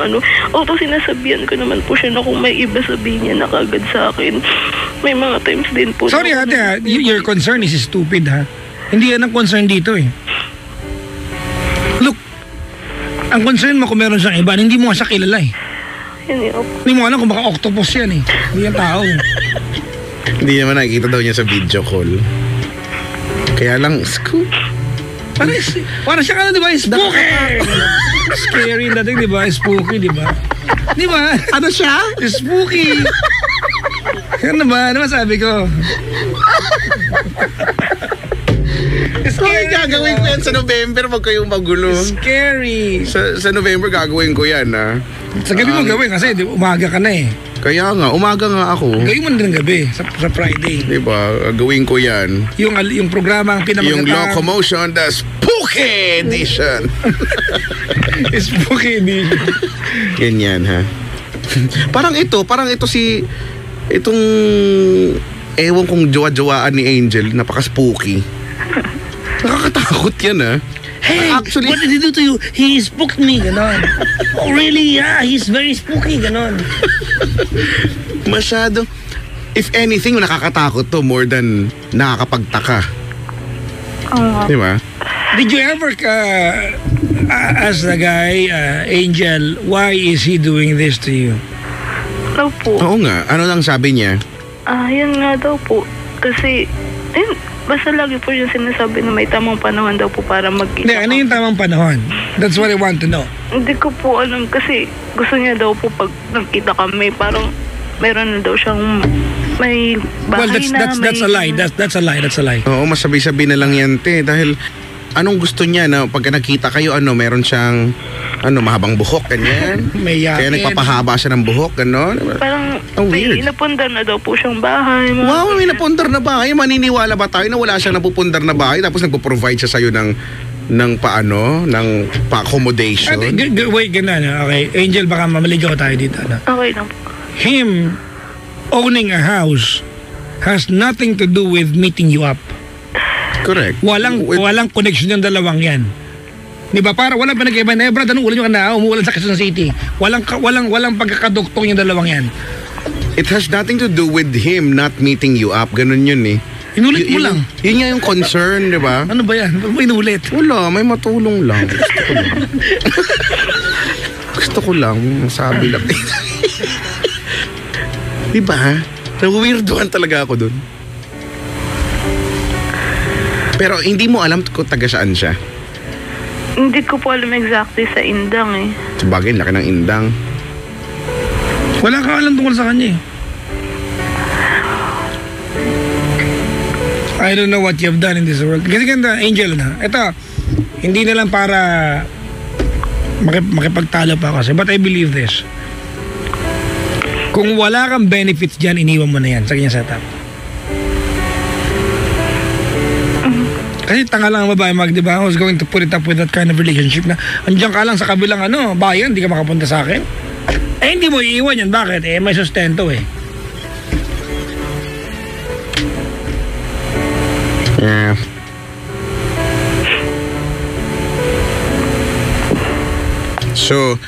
although sinasabihan ko naman po siya na kung may iba sabihin niya na kagad sa akin. May mga times din po. Sorry ate, your concern is stupid ha. Hindi yan ang concern dito eh. Look, ang concern mo kung meron siyang iba, hindi mo nga siya kilala eh. Hindi mo alam kung baka octopus yan eh. Hindi yan tao. Hindi naman nakikita daw niya sa video call. Kaya lang, scoop. Parang siya ka na, di ba? Spooky! Scary na dating, di ba? Spooky, di ba? Di ba? Ano siya? Spooky! Ano ba? Ano masabi ko? Scary, gagawin ko yan sa November, wag kayong magulo. Scary! Sa November gagawin ko yan, ha? Sa gabi mo gawin kasi umaga ka na eh. Kaya nga, umaga nga ako. Gawin mo din ng gabi, sa Friday. Diba? Gawin ko yan. Yung programa ang Yung pinamagandang... Locomotion, the Spooky Edition. Spooky Edition. Ganyan, ha? Parang ito itong ewan kong jowa-jowaan ni Angel, napaka-spooky. Nakakatakot yan, ha? Hey, actually, what did he do to you? He spooked me, ganon. Oh, really? Yeah, he's very spooky, ganon. Masyado. If anything, nakakatakot to more than nakakapagtaka. Di ba? Did you ever ask the guy, Angel, why is he doing this to you? Ano po? Oo nga. Ano lang sabi niya? Yan nga daw po. Kasi, basta lagi po yung sinasabi na may tamang panahon daw po para magkita. Hindi, ano yung tamang panahon? That's what I want to know. Hindi ko po alam kasi gusto niya daw po pag nagkita kami, parang meron na daw siyang may bahay that's a lie. That's a lie. Oo, masabi-sabi na lang yan, te. Dahil, anong gusto niya na pagka nakita kayo, meron siyang, mahabang buhok, ganyan. May yakin. Kaya nagpapahaba siya ng buhok, gano'n. Parang may weird. inapundar na daw po siyang bahay. Wow, may napundar na bahay. Maniniwala ba tayo na wala siyang napupundar na bahay tapos nagpo-provide siya sa'yo ng pa-accommodation? Wait, ganun. Okay, Angel, baka mamaligaw tayo dito. Okay lang po. Him owning a house has nothing to do with meeting you up. Correct. Walang connection yung dalawang yan. Di ba? Para walang pinag-iba na, Brad, anong ulan yung na umuulan sa Quezon City? Walang pagkakaduktong yung dalawang yan. It has nothing to do with him not meeting you up. Ganun yun eh. Inulit mo lang. Yun nga yung concern, di ba? Ano ba yan? Ba't mo inulit? Wala, may matulong lang. Gusto ko lang, masabi lang. Di ba? Nawiwirduhan talaga ako dun. Pero hindi mo alam kung taga saan siya. Hindi ko po alam exactly sa Indang eh. Sabagay, laki ng Indang. Wala kang alam tungkol sa kanya eh. I don't know what you have done in this world. Kasi ganda, Angel na. Ito, hindi na lang para makipagtalo pa kasi. But I believe this. Kung wala kang benefits dyan, iniwan mo na yan sa kanyang setup. Kasi tanga lang ang babae di ba? Who's going to put it up with that kind of relationship na andiyan ka lang sa kabilang bayan, hindi ka makapunta sa akin. Hindi mo iiwan yan. Bakit? May sustento Yeah. So,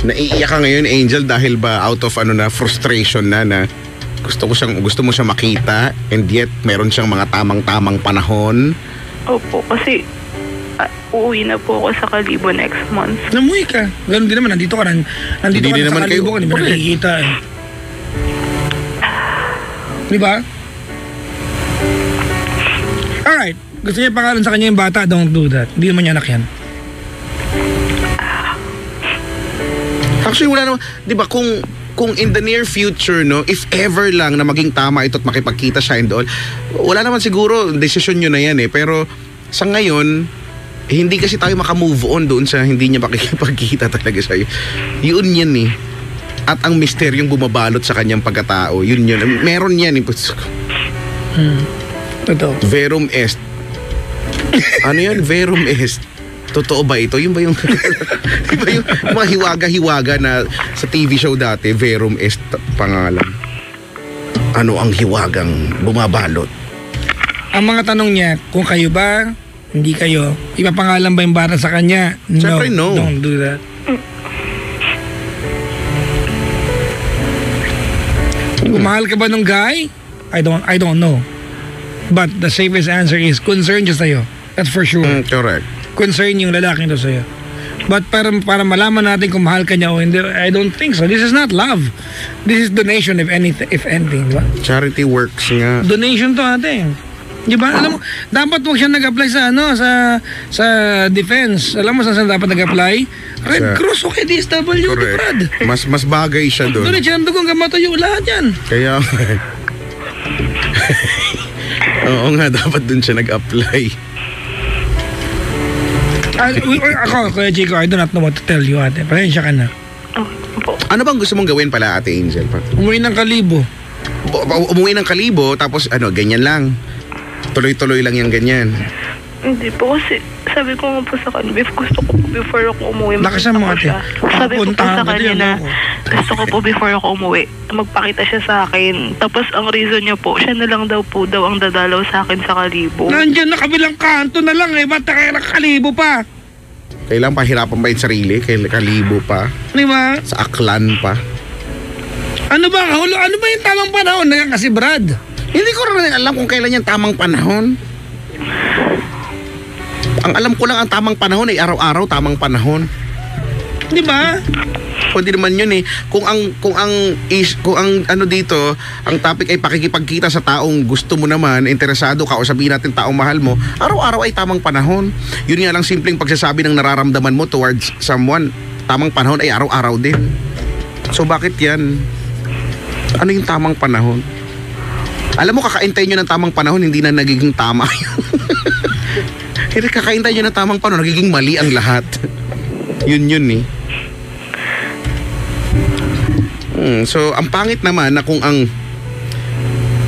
naiiyak ka ngayon, Angel, dahil ba out of frustration na gusto mo siya makita, and yet meron siyang mga tamang-tamang panahon. Opo, kasi uuwi na po ako sa Kalibo next month. Namuwi ka. Ganun din naman, nandito ka na sa Kalibo, hindi mo nakikita Di ba? Alright. Gusto niya pangalan sa kanya yung bata, don't do that. Hindi naman niya anak yan. Actually, wala naman, di ba, kung in the near future, no, if ever lang na maging tama ito at makipagkita siya and all, wala naman siguro, desisyon nyo na yan pero sa ngayon, hindi kasi tayo makamove on doon sa hindi niya makikipagkita talaga sa'yo. Yun yan At ang misteryong bumabalot sa kanyang pagkatao, yun. Meron yan Totoo. Verum est. Ano yan? Verum est. Totoo ba ito? Yun ba yung diba yung mga hiwaga-hiwaga na sa TV show dati, Verum est pangalan. Ano ang hiwagang bumabalot? Ang mga tanong niya, kung kayo ba, hindi kayo, ipapangalan ba yung bata sa kanya? No. Siyempre no. Don't do that. Kung mahal ka ba nung guy? I don't know. But the safest answer is concern siya sa'yo. That's for sure. Correct. Concern yung lalaki ito sa'yo. But para malaman natin kung mahal ka niya o hindi, I don't think so. This is not love. This is donation if anything, diba? Charity works nga. Donation to ate. Diba? Alam mo, dapat huwag siya nag-apply sa defense. Alam mo saan dapat nag-apply? Red Cross o DSWD, Brad. Mas bagay siya doon. Doon siya dugong kamatayo lahat yan. Kaya oo nga, dapat doon siya nag-apply. Ako, Kuya Chico, I do not know what to tell you, ate. Pasensya ka na. Ano bang gusto mong gawin pala, Ate Angel? Umuwi ng Kalibo. Umuwi ng Kalibo, tapos ganyan lang. Tuloy-tuloy lang yung ganyan. Hindi po, kasi sabi ko nga po sa kanya, before ako umuwi, Lakasan mo, ate. Sabi ko po sa kanya na gusto ko po before ako umuwi, magpakita siya sa akin. Tapos ang reason niya po, siya na lang daw ang dadalaw sa akin sa Kalibo. Nandiyan na kabilang kanto na lang ba't kaya Kalibo pa? Kailang pahirapan ba yung sarili? Kalibo pa? Di ba? Sa Aklan pa? Ano ba yung tamang panahon na yan kasi, Brad? Hindi ko rin alam kung kailan yung tamang panahon. Ang alam ko lang ang tamang panahon ay araw-araw tamang panahon. Di ba? Pwede naman yun Kung ang ano dito, ang topic ay pakikipagkita sa taong gusto mo naman, interesado ka o sabihin natin taong mahal mo, araw-araw ay tamang panahon. Yun nga lang simpleng pagsasabi ng nararamdaman mo towards someone, tamang panahon ay araw-araw din. So bakit yan? Ano yung tamang panahon? Alam mo, kakaintay nyo ng tamang panahon, hindi na nagiging tama yun. Hindi, kakaintay nyo ng tamang panahon, nagiging mali ang lahat. Yun So, ang pangit naman na kung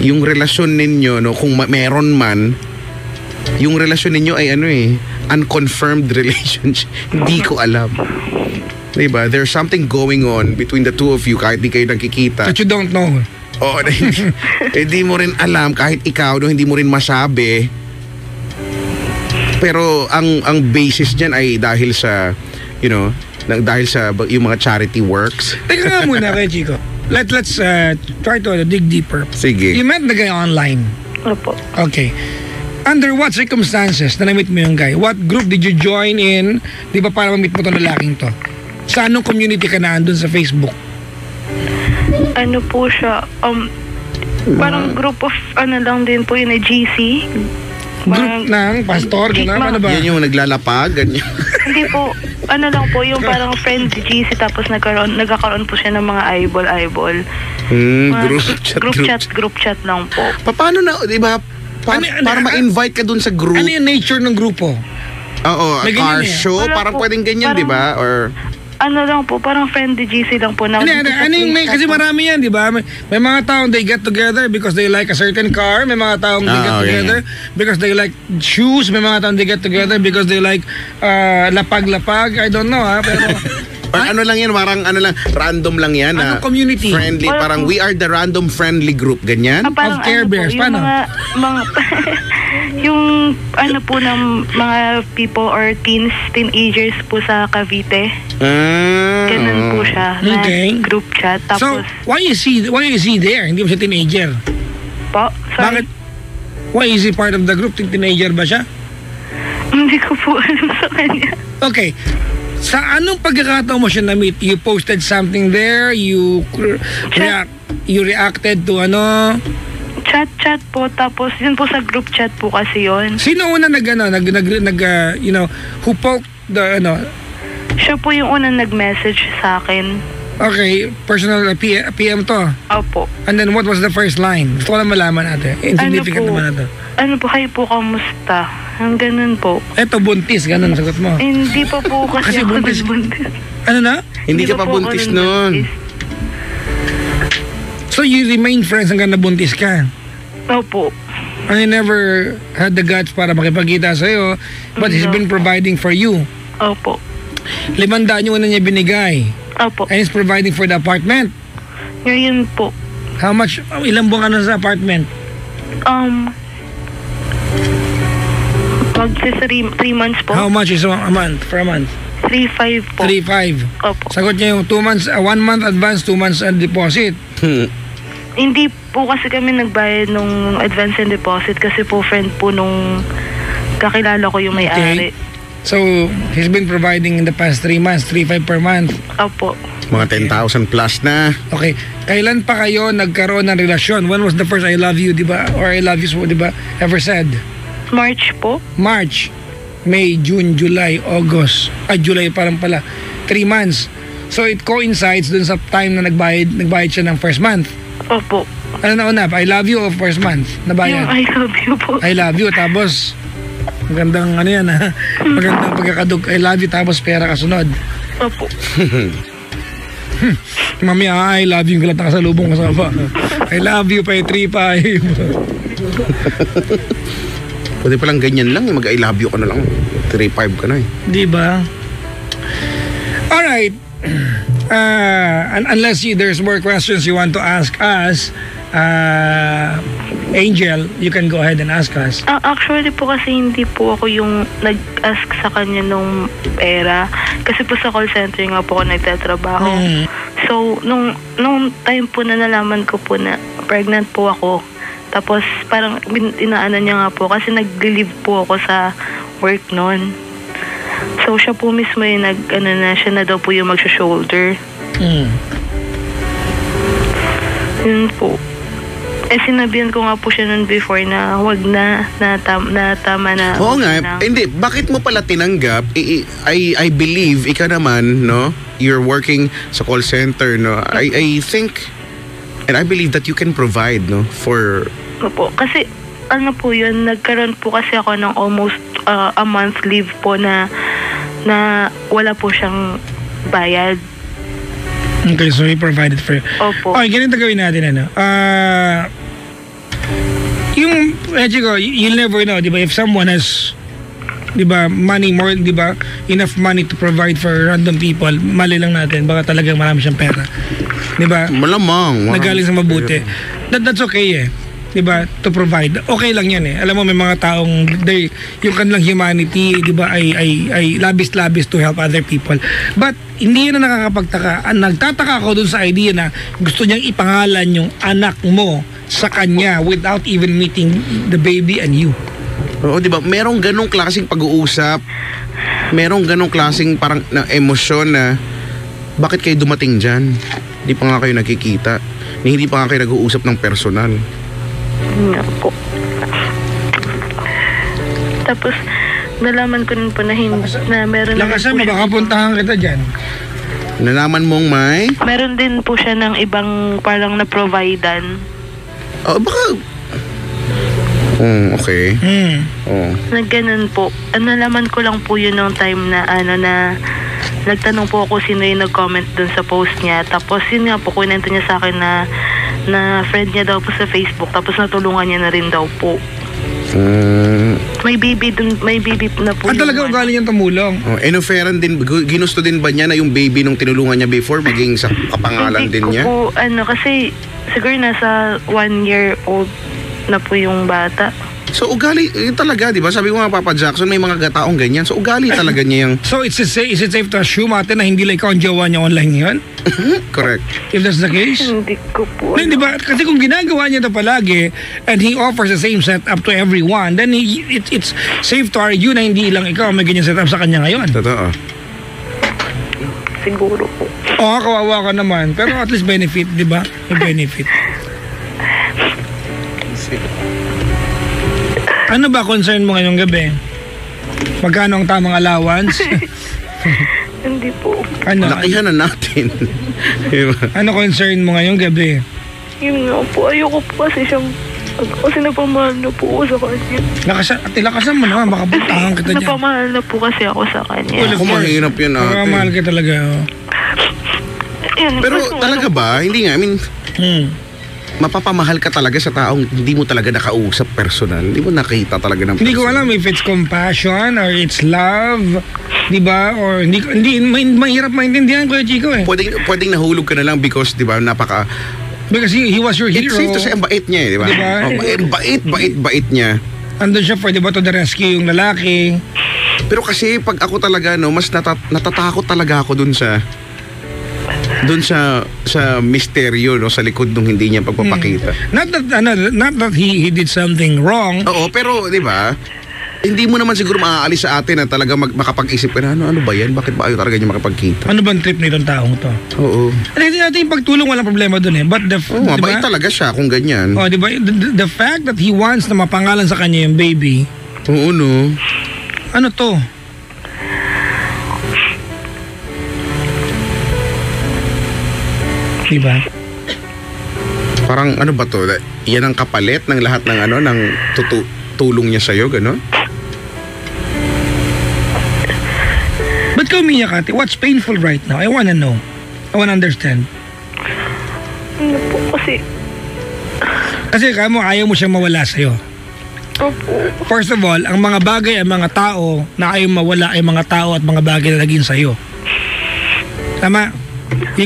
yung relasyon ninyo, kung meron man, yung relasyon ninyo ay unconfirmed relationship. Hindi ko alam. Diba? There's something going on between the two of you kahit di kayo nagkikita. That you don't know. Oo, hindi mo rin alam kahit ikaw, hindi mo rin masabi. Pero ang basis niyan ay dahil sa, dahil sa yung mga charity works. Teka nga muna, Kuya Chico. Let's try to dig deeper. Sige. You met the guy online. Opo. Okay. Under what circumstances na na-meet mo yung guy? What group did you join in? Di ba para ma-meet mo itong lalaking to? Sa anong community ka na andun sa Facebook? Ano po siya, parang group of, lang din po yun, GC. Group ng pastor, gano'n? Ano ba? Yan yung naglalapag, ganyan. Hindi po, lang po, yung parang friend GC, tapos nagkakaroon po siya ng mga eyeball. Group chat lang po. Paano na, di ba? Para ma-invite ka dun sa group. Ano yung nature ng grupo? Oo, car show, Wala parang po, pwedeng ganyan, di ba? Or Ano lang po, parang friendly GC lang po. Ano yung kasi marami yan, di ba? May mga taong they get together because they like a certain car. May mga taong they get together because they like shoes. May mga taong they get together because they like lapag-lapag. I don't know, ha? Pero ano lang yan, parang random lang yan. Anong community? Friendly, parang we are the random friendly group, ganyan? Of Care Bears, paano? Yung ano po ng mga people or teenagers po sa Cavite. Ganun po siya. Okay. Na group chat. Tapos, so, why is he there? Hindi mo siya teenager? po? Sorry. Bakit? Why is he part of the group? Teenager ba siya? Hindi ko po alam sa kanya. Okay. Sa anong pagkakataon mo siya na-meet? You posted something there? You reacted to ano? Chat po. Tapos, yun po sa group chat po kasi yun. Sino una who poked the, Siya po yung unang nag-message sa akin. Okay, personal PM to. Opo. And then what was the first line? Gusto ko lang malaman natin. Insignificant naman natin. Ano po, kayo po, kamusta? Ang ganun po. Eto, buntis. Ganun sagot mo. Hindi pa po kasi ako buntis. nagbuntis. Ano na? Hindi ka pa buntis nun. So you remain friends hanggang nabuntis ka? Opo. I never had the guts para makipagkita sa'yo, but he's been providing for you. Opo. 500 yung una niya binigay. Opo. And he's providing for the apartment. Ngayon po. How much? Ilang buwan ka na sa apartment? Pag 3 months po. How much is a month? For a month? 3,500 po. 3,500. Opo. Sagot niya yung 2 months, 1 month advance, 2 months deposit. Hindi po kasi kami nagbayad nung advance and deposit kasi po friend po nung kakilala ko yung may-ari. Okay. So, he's been providing in the past 3 months, 3,500 per month. Opo. Mga 10,000 plus na. Okay. Kailan pa kayo nagkaroon ng relasyon? When was the first I love you, di ba? Or I love you, di ba? Ever said? March po. March, May, June, July, August. July parang pala. 3 months. So, it coincides dun sa time na nagbayad siya ng first month. Opo. Ano na una? I love you o first month? Nabayad? Yung I love you po. I love you, tapos magandang ano yan ha? Magandang pagkakadug. I love you, tapos pera kasunod. Opo. Mamaya, I love you, galat na kasalubong kasama. I love you, pa 3,500. Pwede palang ganyan lang, mag-I love you ka na lang. 3,500 ka na eh. Di ba? Alright. Unless there's more questions you want to ask us, Angel, you can go ahead and ask us. Actually po kasi hindi po ako yung nag-ask sa kanya nung pera. Kasi po sa call center nga po ako nagtatrabaho. So, nung time po na nalaman ko po na pregnant po ako, tapos parang inaanan niya nga po kasi nag-leave po ako sa work noon. So, siya po mismo yung siya na daw po yung mag-shoulder. Yun po. Sinabihan ko nga po siya nun before na wag na tama na. Oo nga, hindi. Bakit mo pala tinanggap? I believe, ikaw naman, no? You're working sa call center, no? I think, and I believe that you can provide, no? For... Opo. Kasi, ano po yun, nagkaroon po kasi ako ng almost a month leave po na wala po siyang bayad. Okay, so he provided for you. Opo. Okay, ganito gawin natin, ano? Yung, you'll never know, di ba? If someone has, di ba, money more, di ba, enough money to provide for random people, mali lang natin, baka talagang marami siyang pera. Di ba? Malamang. Nagaling sa mabuti. That's okay eh. Diba, to provide. Okay lang yan eh. Alam mo, may mga taong yung kanilang humanity, diba, ay labis-labis to help other people. But, hindi yan na nakakapagtaka. Nagtataka ako dun sa idea na gusto niyang ipangalan yung anak mo sa kanya without even meeting the baby and you. Oo, diba, merong ganong klaseng pag-uusap, merong ganong klaseng parang na emosyon na bakit kayo dumating dyan? Hindi pa nga kayo nakikita. Hindi pa nga kayo nag-uusap ng personal. Nga po. Tapos, nalaman ko rin po na meron na Lakasan mo, baka puntahan kita dyan. Nalaman mong may? Meron din po siya ng ibang parang na-providean. Oh, baka... okay. Oh. Na ganun po. Nalaman ko lang po yun nung time na nagtanong po ako sino yung nag-comment dun sa post niya. Tapos yun nga po, kunento niya sa akin na friend niya daw po sa Facebook. Tapos natulungan niya na rin daw po. May baby na po. Talaga ugali niyang tumulong. Inoferan din, ginusto din ba niya na yung baby nung tinulungan niya before maging sa kapangalan din niya? Hindi ko po, kasi siguro nasa 1 year old na po yung bata. So ugali talaga, di ba? Sabi ko nga, Papa Jackson, may mga gataong ganyan. So ugali talaga niya yung... So is it safe to assume ate na hindi lang ikaw ang jowa niya online ngayon? Correct. If that's the case? Hindi ko po. Di ba? Kasi kung ginagawa niya ito palagi and he offers the same setup to everyone, then it's safe to argue na hindi lang ikaw may ganyan setup sa kanya ngayon. Totoo. Siguro po. Oo, kawawa ka naman. Pero at least benefit, di ba? May benefit. Ano ba concern mo ngayong gabi? Magkano ang tamang allowance? Hindi po. Lakihan na natin. Ano concern mo ngayong gabi? Yun nga po. Ayoko po kasi siyang... Kasi napamahal na po ako sa kanya. Lakasan mo naman. Baka puntahan kita dyan. Napamahal na po kasi ako sa kanya. Ako mahirap yan ate. Napamahal ka talaga. Pero talaga ba? Hindi nga. I mean... mapapamahal ka talaga sa taong hindi mo talaga nakausap personal. Hindi mo nakita talaga ng personal. Hindi ko alam if it's compassion or it's love, di ba? Or hindi mahirap maintindihan ko, Chico eh. Pwedeng nahulog ka na lang because, di ba, because he was your hero. It's safe to say, ang bait niya eh, di ba? Diba? Bait niya. Andun siya for, di ba, to the rescue yung lalaki. Pero kasi pag ako talaga, no, mas natatakot talaga ako dun sa misteryo, no, sa likod nung hindi niya pagpapakita. Not that he did something wrong. Oo, pero di ba? Hindi mo naman siguro maaalis sa atin na talaga makapag-isip ka na ano ba yan? Bakit ba ayaw talaga niya makapagkita? Ano bang trip nitong taong to? Oo. Hindi natin yung pagtulong, walang problema dun eh. But mabait talaga siya kung ganyan. Oh, di ba? The fact that he wants na mapangalan sa kanya yung baby. Oo, no. Ano to? Diba? Parang ano ba to? Yan ang kapalit ng lahat ng ng tulong niya sa'yo, gano'n? Ba't ka umiyak, ate? What's painful right now? I wanna know. I wanna understand. Ano po kasi? Kasi ayaw mo siyang mawala sa'yo. Opo. First of all, ang mga bagay, ang mga tao na ayaw mawala ay mga tao at mga bagay na naging sa'yo. Tama? You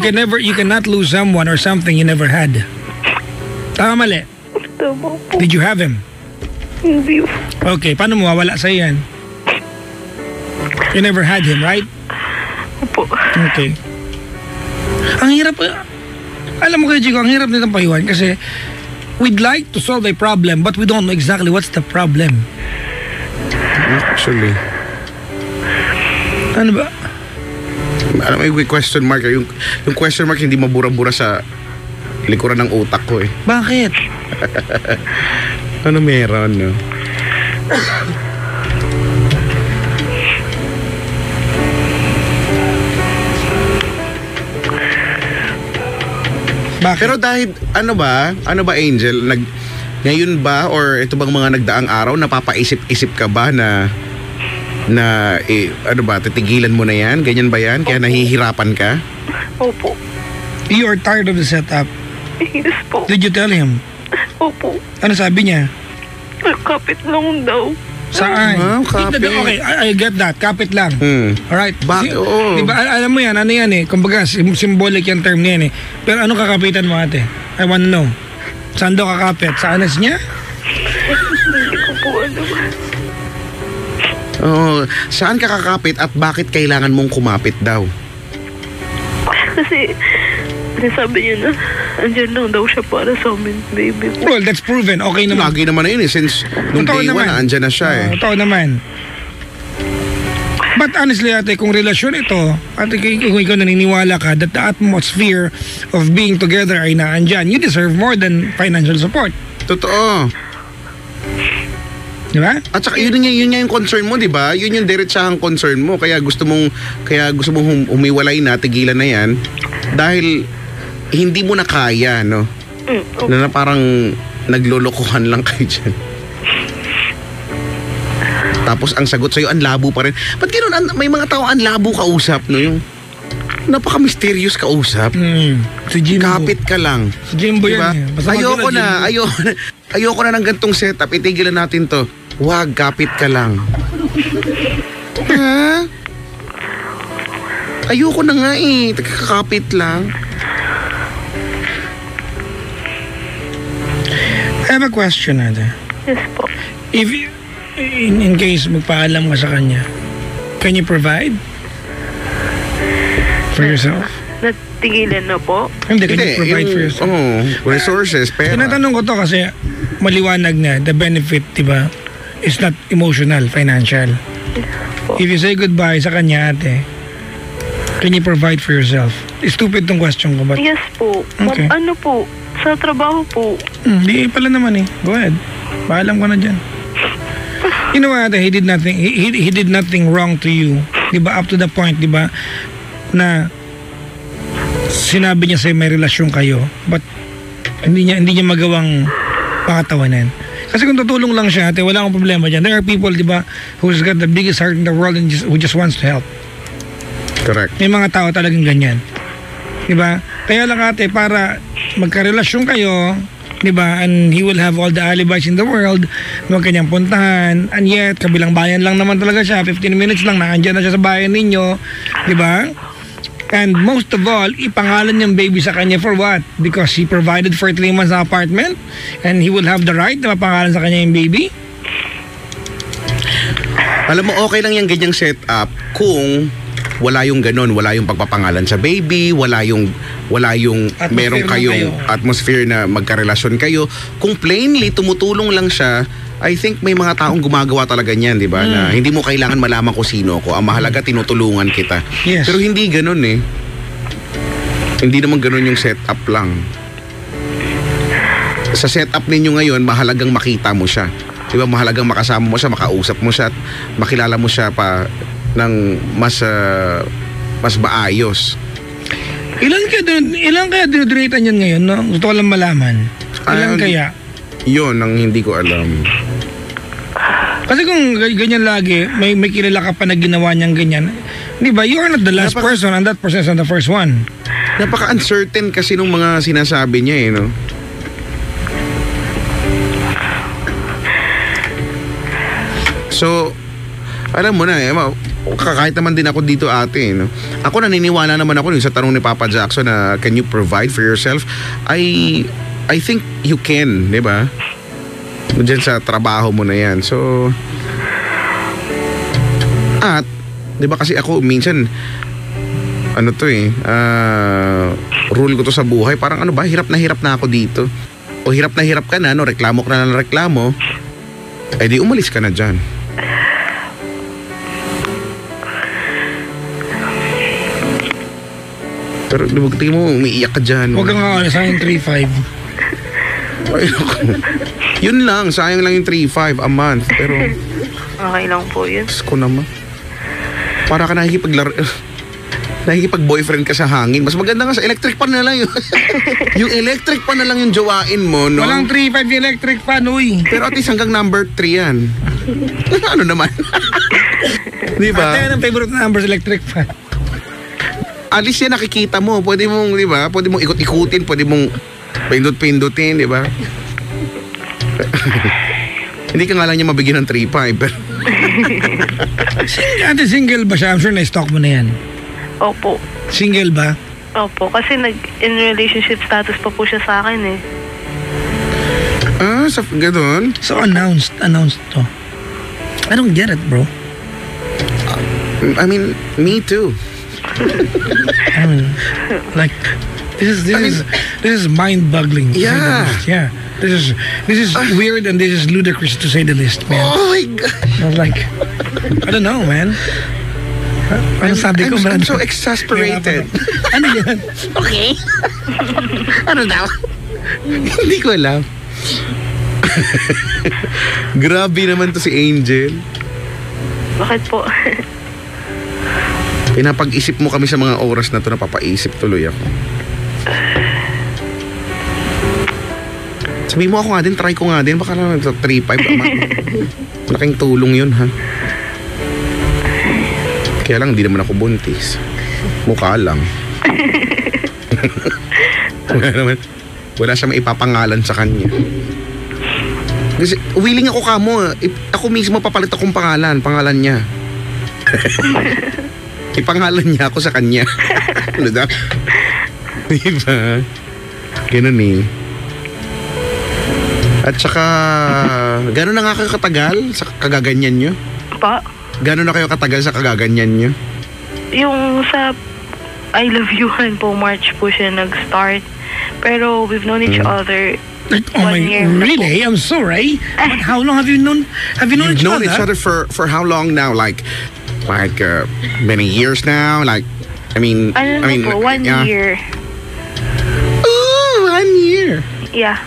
cannot lose someone or something you never had. Tama, mali? Tama po. Did you have him? Hindi. Okay, paano mo mawala sa'yo yan? You never had him, right? Opo. Okay. Ang hirap, alam mo kayo, Chico, ang hirap nitong payuhan kasi we'd like to solve a problem but we don't know exactly what's the problem. Actually. Ano ba? Alam mo yung question mark, yung question mark hindi mabura-bura sa likuran ng utak ko eh. Bakit? Ano meron, no? Bakit? Pero dahil, ano ba Angel, ngayon ba or ito bang mga nagdaang araw, napapaisip-isip ka ba na titigilan mo na yan? Ganyan ba yan? Kaya nahihirapan ka? Opo. You are tired of the setup. Yes po. Did you tell him? Opo. Ano sabi niya? Kapit lang daw. Saan? Kapit. Okay, I get that. Kapit lang. Alright. Oo. Diba, alam mo yan, ano yan eh. Kumbaga, symbolic yung term niyan eh. Pero ano kakapitan mo, ate? I wanna know. Saan daw kakapit? Sa anas niya? Hindi ko po alam. Saan ka kakapit at bakit kailangan mong kumapit daw? Kasi sabi niya na andyan lang daw siya para sa amin, baby. Well, that's proven. Okay naman. Lagi naman na yun eh. Since nung day one na andyan na siya eh. Totoo naman. But honestly, ate, kung relasyon ito, ate, kung ikaw naniniwala ka that the atmosphere of being together ay naandyan, you deserve more than financial support. Totoo. Diba? At saka yun nga yung concern mo, di ba? Yun yung diretsahang concern mo. Kaya gusto mong humiwalay na, tigilan na yan. Dahil hindi mo na kaya, no? Okay. Na parang naglolokohan lang kayo dyan. Tapos ang sagot sa'yo, ang labo pa rin. Ba't gano'n? May mga tao ang labo kausap, no? Yung napaka-mysterious kausap. Si Jimbo. Kapit ka lang. Si Jimbo Diba? yan. Basta Ayoko magkala, na. Ayoko na ng gantong setup. Itigilan natin to. Wag, kapit ka lang. Ha? Ayoko na nga eh. Kakapit lang. I have a question, Ate. Yes po. If, in case magpaalam ka sa kanya, can you provide? For yourself? Natigilan na po. Hindi, can you provide for yourself? Resources, pera. Tinatanong ko to kasi maliwanag na the benefit, di ba, is not emotional, financial. If you say goodbye sa kanya, ate, can you provide for yourself? Stupid tong question ko, but Yes po. Okay. Ano po? Sa trabaho po. Hindi pala naman eh. Go ahead. Paalam ko na dyan. You know what, he did nothing. He did nothing wrong to you. Diba? Up to the point, diba? Na sinabi niya sa'yo may relasyon kayo, but hindi niya magawang pakatawanan. Kasi kung tutulong lang siya, ate, wala akong problema dyan. There are people, diba, who's got the biggest heart in the world and who just wants to help. Correct. May mga tao talagang ganyan. Diba? Kaya lang, ate, para magkarelasyon kayo, diba, and he will have all the alibis in the world, huwag kanyang puntahan, and yet, kabilang bayan lang naman talaga siya, 15 minutes lang, naandyan na siya sa bayan ninyo, diba? And most of all, ipangalan niyang baby sa kanya for what? Because he provided for 3 months na apartment, and he will have the right na mapangalan sa kanya yung baby? Alam mo, okay lang yung ganyang setup kung wala yung ganon, wala yung pagpapangalan sa baby, wala yung Atmosphere meron na kayong kayo. atmosphere na magkarelasyon kayo. Kung plainly tumutulong lang siya, I think may mga taong gumagawa talaga niyan, di ba? Na hindi mo kailangan malaman kung sino ko. Ang mahalaga, tinutulungan kita. Yes. Pero hindi ganon eh. Hindi naman ganon yung setup lang. Sa setup ninyo ngayon, mahalagang makita mo siya. Di ba? Mahalagang makasama mo siya, makausap mo siya, at makilala mo siya pa ng mas maayos. Ilan kaya dinodonatan yan ngayon, no? Gusto ko lang malaman. Ilan kaya? Yun ang hindi ko alam. Kasi kung ganyan lagi, may kilala ka pa na ginawa niyang ganyan, di ba, you are not the last person and that person is not the first one. Napaka-uncertain kasi nung mga sinasabi niya eh, no? So, alam mo na eh, kahit naman din ako dito ate, no? Ako naniniwala naman ako sa tanong ni Papa Jackson na can you provide for yourself? I think you can, di ba? Diyan sa trabaho mo na yan. So, at, di ba kasi ako minsan, ano to eh, rule ko to sa buhay, parang ano ba, hirap na ako dito. O hirap ka na, no? Reklamo ka na ng reklamo, eh di umalis ka na dyan. Pero tingin mo, umiiyak ka dyan. Huwag kang kakala sa akin 3-5. Ay, naku. Yun lang, sayang lang yung 3-5 a month. Pero, Okay lang po yun. ko naman. Para ka nakikipag-boyfriend ka sa hangin. Mas maganda nga sa electric pan na lang yun. Yung electric pan na lang yung jowain mo, no? Walang 3-5 yung electric fan, uy. Pero at least hanggang number 3 yan. Ano naman? Di ba? Ate, ang favorite number sa electric fan? At least yan nakikita mo. Pwede mong, di ba? Pwede mong ikot-ikutin. Pwede mong pindot-pindutin, di ba? Hindi ka nga lang niya mabigyan ng 3-5. Pero Ate, single ba siya? I'm sure na-stalk mo na yan. Opo. Single ba? Opo. Kasi in relationship status pa po siya sa akin eh. sa ganun? So announced to. I don't get it, bro. I mean, me too. I mean, like, this is mind-boggling. to say the Yeah. least. Yeah. This is weird and this is ludicrous to say the least, man. Oh my God. I was like, I don't know, man. Ano sabi ko, man? I'm so exasperated. Ano yan? Okay. Ano daw? Hindi ko alam. Grabe naman to si Angel. Bakit po? Pinapag-isip mo kami sa mga oras na to, napapaisip tuloy ako. Sabi mo ako nga din, try ko nga din. Baka lang 3-5. Malaking tulong yun, ha? Kaya lang, hindi naman ako buntis. Mukha lang. Wala siya maipapangalan sa kanya. Kasi willing ako kamo. Ako mismo papalit akong pangalan niya. Ipangalan niya ako sa kanya. Ano daw? Diba? Ganun eh. At saka, gano'n na nga kayo katagal sa kagaganyan nyo? Pa? Gano'n na kayo katagal sa kagaganyan nyo? Yung sa I Love You-han po, March po siya nag-start. Pero we've known each other Oh my, 1 year na po. really? I'm sorry. But how long have you known You've each known other? each other for how long now? Like many years now? Like, I mean, Po, 1 yeah. year. Ooh, 1 year. Yeah.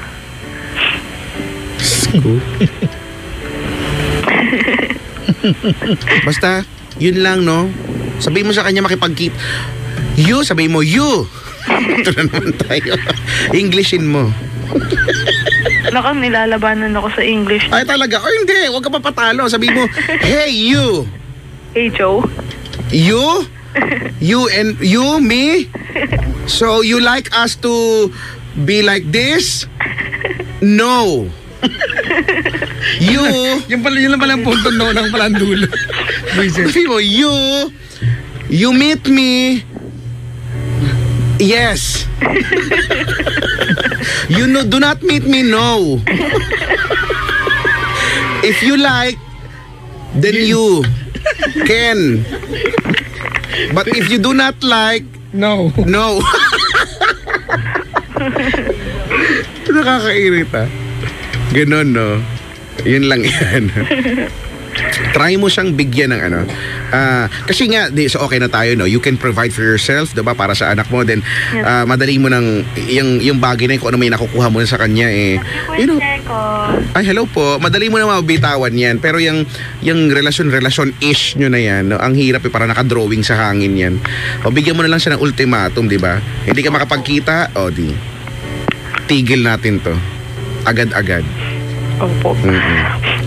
Basta, yun lang, no? Sabihin mo sa kanya makipagkita. You, sabihin mo, you. Ito na naman tayo. Englishin mo. Naku, nilalabanan ako sa English. Ay, talaga. O hindi, huwag ka papatalo. Sabihin mo, hey, you. Hey, Joe. You? You and you, me? So, you like us to be like this? No. You. Yun lang pala ang punto ng palang dulo. Sabi mo, you meet me. Yes. You know, do not meet me, no. If you like, then you can. But if you do not like, No. no. Nakakairita. Ganon, no? Yun lang yan. Try mo siyang bigyan ng ano. Kasi nga, so okay na tayo, no? You can provide for yourself, diba? Para sa anak mo. Then, madali mo ng, yung bagay na yun, kung ano may nakukuha mo sa kanya, you know. Ay, hello po. Madali mo na mabitawan yan. Pero yung relasyon-ish nyo na yan, no? Ang hirap para nakadrawing sa hangin yan. O, bigyan mo na lang siya ng ultimatum, diba? Hindi ka makapagkita, o di. Tigil natin to. Agad-agad. Opo.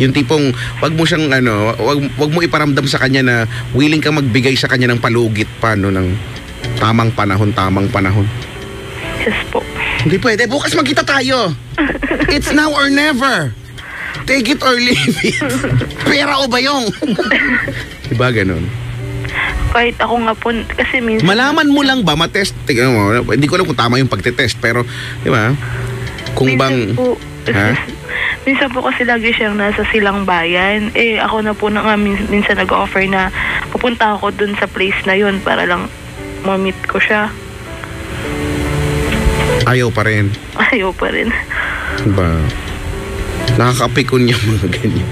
Yung tipong wag mo siyang wag mo iparamdam sa kanya na willing kang magbigay sa kanya ng palugit pa no, ng tamang panahon. Yes po. Hindi pwede, bukas magkita tayo. It's now or never. Take it or leave it. Pera o bayong. Diba ganun? Kahit ako nga po, kasi minsan... Malaman mo lang ba, matest, tingnan mo, hindi ko alam kung tama yung pagtetest, pero, di ba? Kung bang... Po, ha? minsan po kasi lagi siyang nasa Silang Bayan. Ako na po na nga minsan nag-offer na pupunta ako dun sa place na yun para lang ma-meet ko siya. Ayaw pa rin. Ayaw pa rin. Diba? Nakakapikon niya mga ganyan.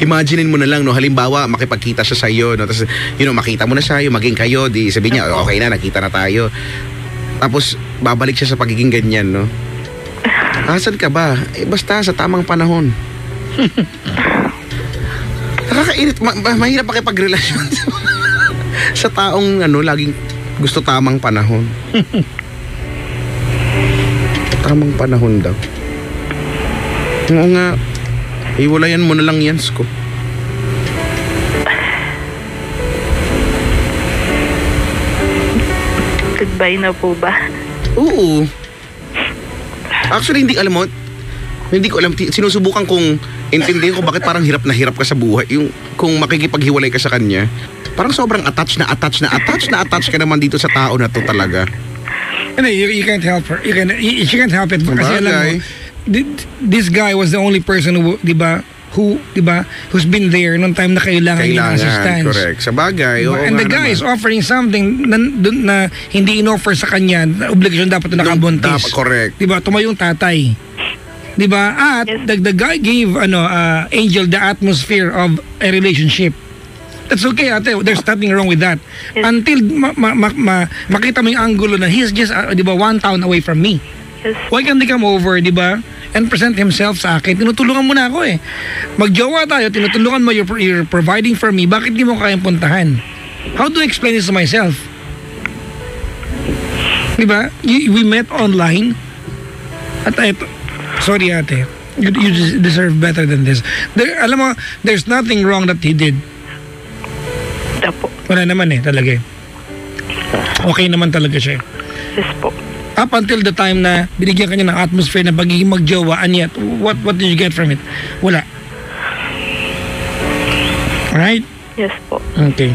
Imaginein mo na lang, no, halimbawa makipagkita siya sa iyo, no, tapos makita mo na siya, maging kayo, di sabi niya okay na, nakita na tayo. Tapos babalik siya sa pagiging ganyan, no. Asan ka ba? Basta sa tamang panahon. Nakakainit, mahirap makipagrelasyon sa taong laging gusto tamang panahon. Tamang panahon daw. Nga, iwalayan mo na lang yan, Sko. Goodbye na po ba? Oo. Actually, hindi alam mo, hindi ko alam, sinusubukan kong intindihin ko bakit parang hirap na hirap ka sa buhay. Yung kung makikipaghiwalay ka sa kanya, parang sobrang attached ka naman dito sa tao na to talaga. You can't help her. She can't help it. Kasi alam mo, this guy was the only person who, who's been there nung time na kailangan niya ng assistance. Correct. Sa bagay. And the guy is offering something na hindi in-offer sa kanya, obligasyon dapat na nakabuntis. Correct. Tumayong tatay. At the guy gave Angel the atmosphere of a relationship. That's okay, ate. There's nothing wrong with that. Yes. Until makita mo yung angulo na he's just, 1 town away from me. Yes. Why can't he come over, and present himself sa akin? Tinutulungan mo na ako eh. Magjowa tayo, tinutulungan mo, you're providing for me. Bakit di mo kayang puntahan? How do I explain this to myself? We met online. At ito, sorry ate, you deserve better than this. Alam mo, there's nothing wrong that he did. Opo. Wala naman talaga eh. Okay naman talaga siya. Yes po. Up until the time na binigyan kanya ng atmosphere na pagiging magjowa, and yet, what did you get from it? Wala. Alright? Yes po. Okay.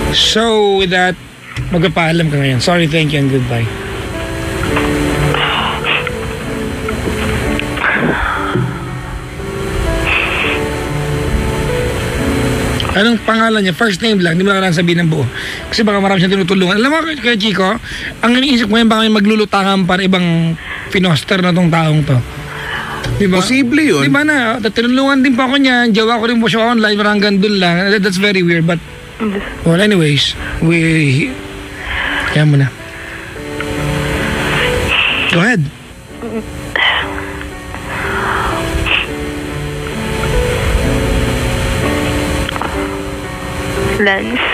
So, with that, magpapaalam ka ngayon. Sorry, thank you, and goodbye. Anong pangalan niya? First name lang, hindi mo na kailangan sabihin ng buo. Kasi baka marami siyang tinutulungan. Alam mo, kaya Chico, ang iniisip ko yan, baka may maglulutangan para ibang pinoster na tong taong to. Diba? Posible yun. Diba na, tinulungan din pa ako niyan, jowa ko rin po siya online, parang gandun lang. That's very weird, but well, anyways, kaya mo na. Go ahead. Lance.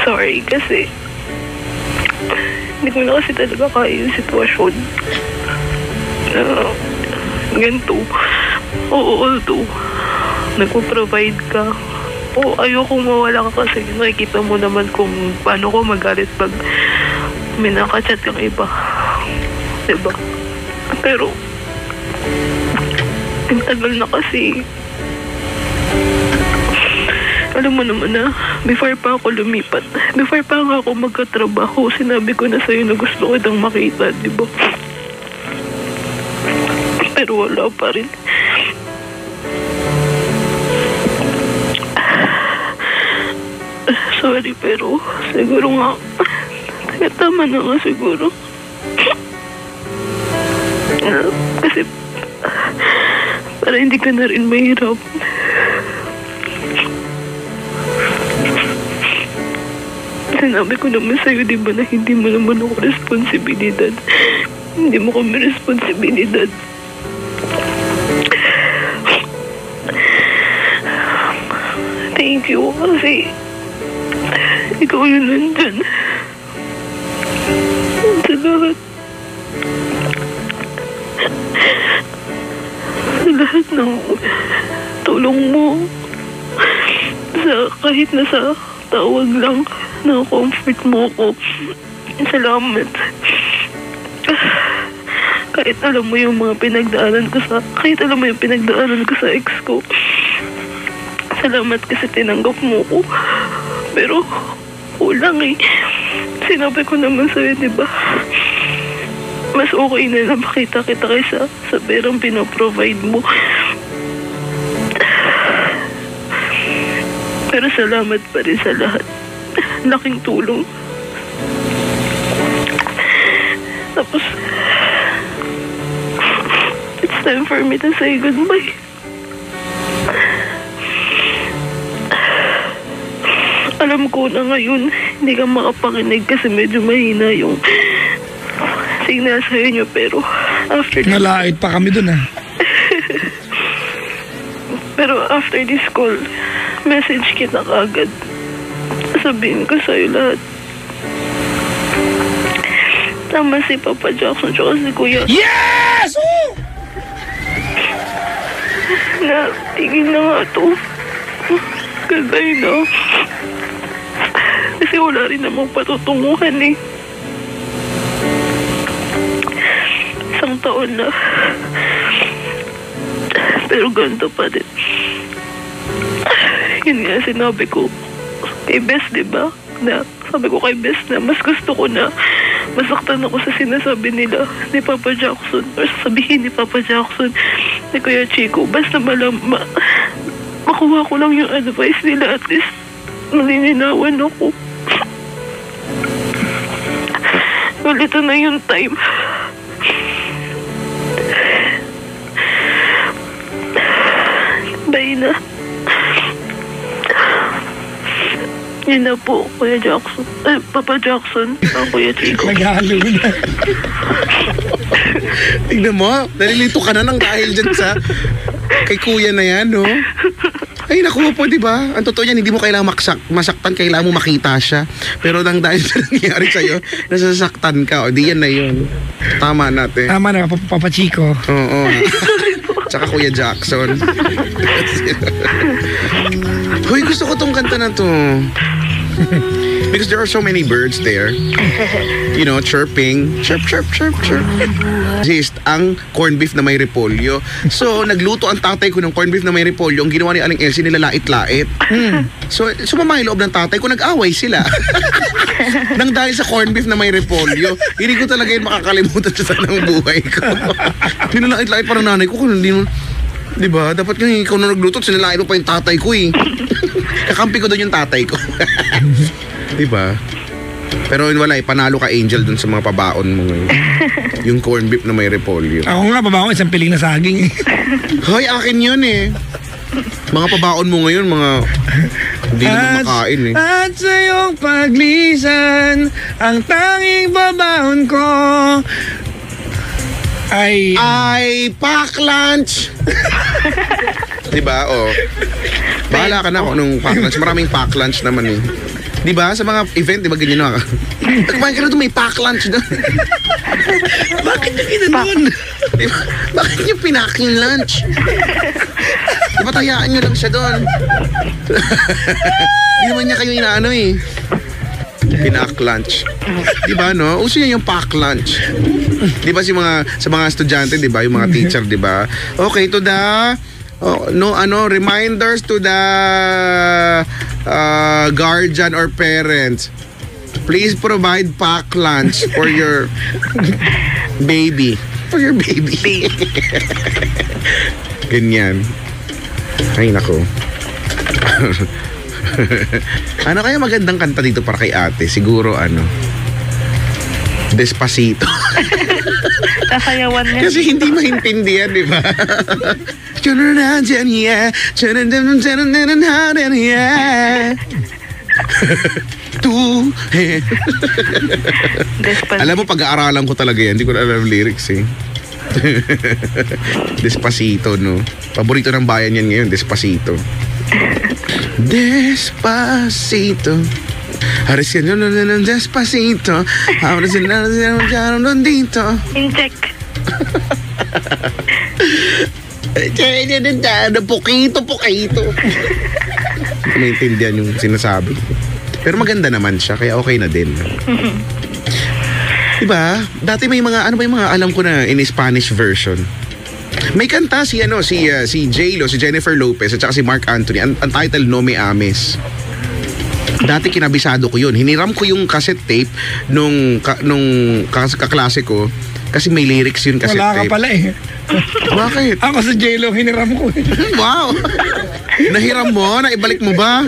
Sorry kasi hindi ko na kasi talaga kaya yung sitwasyon na ganito. Oo, although nagpo-provide ka, ayoko mawala ka kasi nakikita mo naman kung paano ko magalit pag may nakachat yung iba, diba? Pero ang tagal na kasi. Alam mo naman na, before pa ako lumipat, before pa nga ako magkatrabaho, sinabi ko na sa'yo na gusto ko itang makita, di ba? Pero wala pa rin. Sorry, pero siguro nga, tama na nga siguro. Kasi para hindi ka na rin mahirap. Sinabi ko naman sa'yo, di ba, na hindi mo naman ako responsibilidad. Hindi mo kami responsibilidad. Thank you kasi ikaw yun nandyan. Sa lahat. Sa lahat ng tulong mo. Kahit na sa tawag lang, na comfort mo ko. Salamat. Kahit alam mo yung mga pinagdaanan ko sa ex ko. Salamat kasi tinanggap mo ko. Pero kulang eh. Sinabi ko naman sa'yo, diba? Mas okay na makita kita kaysa sa perang pinaprovide mo. Pero salamat pa rin sa lahat. Laking tulong. Tapos, it's time for me to say goodbye. Alam ko na ngayon, hindi ka makapakinig kasi medyo mahina yung signal sa inyo, pero after this... Nalait pa kami dun Pero after this call, message kita kaagad. Sabihin ko sa'yo lahat. Tama si Papa Jackson tsaka si Kuya. Yes! Na, tigil na nga to. Gagay na. Kasi wala rin namang patutunguhan eh. Isang taon na. Pero ganito pa din. Yun nga sinabi ko kay Bes, diba? Na, sabi ko kay Bes na mas gusto ko na masaktan ako sa sinasabi nila ni Papa Jackson or sasabihin ni Papa Jackson ni Kuya Chico. Basta makuha ko lang yung advice nila, at least malilinawan ako. Well, ito na yung time. Bye na. Yun na po, Kuya Jackson. Papa Jackson, Kuya Chico. Naghalo na. Tignan mo, nalilito ka na ng dahil dyan sa kay kuya na yan, no? Ay, naku po, di ba? Ang totoo yan, hindi mo kailangan masaktan, kailangan mo makita siya. Pero nang dahil sa nangyari sa'yo, nasasaktan ka. O, di yan na yun. Tama natin. Tama na, Papa Chico. Oo. Tsaka Kuya Jackson. Hoy, gusto ko tong kanta na to. Because there are so many birds there. You know, chirping. Chirp, chirp, chirp, chirp. Just ang corned beef na may repolyo. So, nagluto ang tatay ko ng corned beef na may repolyo. Ang ginawa ni Aling Elsie, nilalait-lait. So, sumama yung loob ng tatay ko, nag-away sila. Nang dahil sa corned beef na may repolyo, hindi ko talaga yun makakalimutan sa ng buhay ko. Nilalait-lait para nanay ko. Kung hindi mo, diba? Dapat nga ikaw na nagluto, sinilait mo pa yung tatay ko eh. Kakampi ko doon yung tatay ko. Diba? Pero wala eh, panalo ka Angel dun sa mga pabaon mo ngayon. Yung corned beef na may repolyo. Ako nga, pabaon, isang piling na saging eh. Hoy, akin yun eh. Mga pabaon mo ngayon, mga hindi naman makain eh. At sa iyong paglisan, ang tanging babaon ko ay pack lunch! Diba? Oh. Bahala ka na kung anong pack lunch. Maraming pack lunch naman eh. Diba? Sa mga event, diba ganyan na? Kumain ka na doon, may pack lunch doon. bakit nyo ginanon? Diba? Bakit nyo pinaking lunch? Diba tayaan nyo lang siya doon? Hindi naman niya kayo inaano eh. Pinak lunch. Diba no? Uso yan yung pack lunch. Diba sa mga estudyante, diba? Yung mga teacher, diba? Okay, to the reminders to the guardian or parents. Please provide pack lunch for your baby. For your baby. Ganyan. Ay, nako. Ano kaya magandang kanta dito para kay ate? Siguro Despacito. Nasayawan niya. Kasi hindi maintindihan, di ba? Alam mo, pag-aaralan ko talaga yan. Hindi ko na alam lyrics eh. Despacito, no? Paborito ng bayan yan ngayon, Despacito. Despacito. Haris ka nyo despacito. Haris ka nyo dito. Incheck. Pukito. Maintindihan yung sinasabi. Pero maganda naman siya, kaya okay na din. Diba? Dati may mga, ano ba yung mga alam ko na in Spanish version? May kanta si J-Lo, si Jennifer Lopez at saka si Mark Anthony. Ang title, No Me Ames. Dati kinabisado ko yun. Hiniram ko yung cassette tape nung kaklase ko kasi may lyrics yun cassette wala tape. Wala ka pala eh. Bakit? Ako sa J-Lo, hiniram ko eh. Wow! Nahiram mo? Naibalik mo ba?